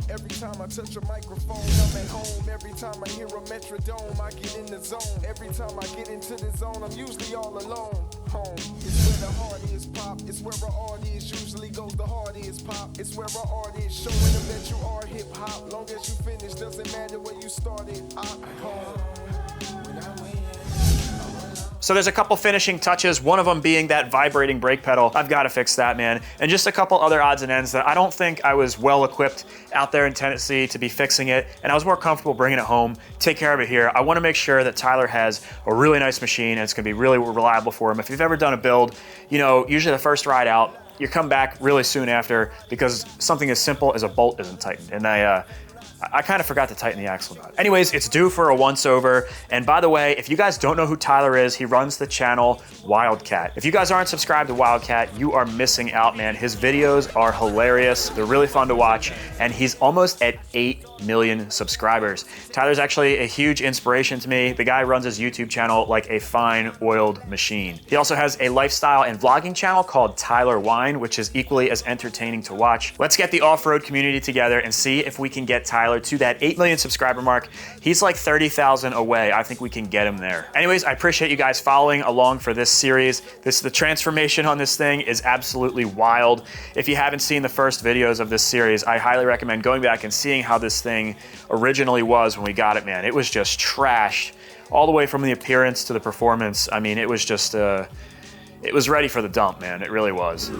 Every time I touch a microphone, I'm at home. Every time I hear a metrodome, I get in the zone. Every time I get into the zone, I'm usually all alone. Home is where the heart is, pop. It's where our art is. Usually goes the heart is, pop. It's where our art is. Showing them that you are hip hop. Long as you finish, doesn't matter where you started. Home. When I win. So there's a couple finishing touches, one of them being that vibrating brake pedal. I've got to fix that, man. And just a couple other odds and ends that I don't think I was well equipped out there in Tennessee to be fixing it, and I was more comfortable bringing it home, take care of it here. I want to make sure that Tyler has a really nice machine and it's going to be really reliable for him. If you've ever done a build, you know, usually the first ride out, you come back really soon after because something as simple as a bolt isn't tightened. And I kind of forgot to tighten the axle nut. Anyways, it's due for a once over. And by the way, if you guys don't know who Tyler is, he runs the channel Wildcat. If you guys aren't subscribed to Wildcat, you are missing out, man. His videos are hilarious. They're really fun to watch. And he's almost at 8 million subscribers. Tyler's actually a huge inspiration to me. The guy runs his YouTube channel like a fine oiled machine. He also has a lifestyle and vlogging channel called Tyler Wine, which is equally as entertaining to watch. Let's get the off-road community together and see if we can get Tyler to that 8 million subscriber mark. He's like 30,000 away. I think we can get him there. Anyways, I appreciate you guys following along for this series. The transformation on this thing is absolutely wild. If you haven't seen the first videos of this series, I highly recommend going back and seeing how this thing originally was when we got it, man. It was just trashed all the way from the appearance to the performance. I mean, it was just, it was ready for the dump, man. It really was.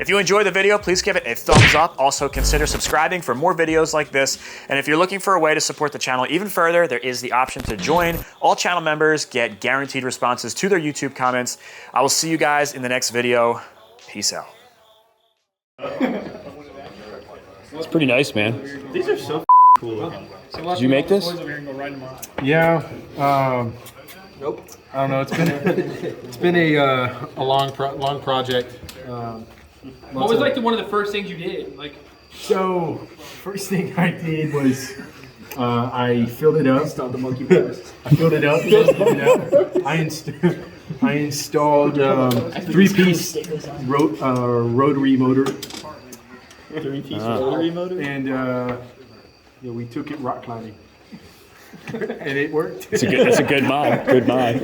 If you enjoyed the video, please give it a thumbs up. Also, consider subscribing for more videos like this. And if you're looking for a way to support the channel even further, there is the option to join. All channel members get guaranteed responses to their YouTube comments. I will see you guys in the next video. Peace out. It's pretty nice, man. These are so cool looking. Did you make this? Yeah. Nope. I don't know. It's been a long project. What was like one of the first things you did? Like, so first thing I did was I filled it up. Installed the monkey bars. I filled it up. I installed 3-piece rotary motor. 3-piece rotary motor. And yeah, we took it rock climbing. And it worked. It's a good mod. Good mod.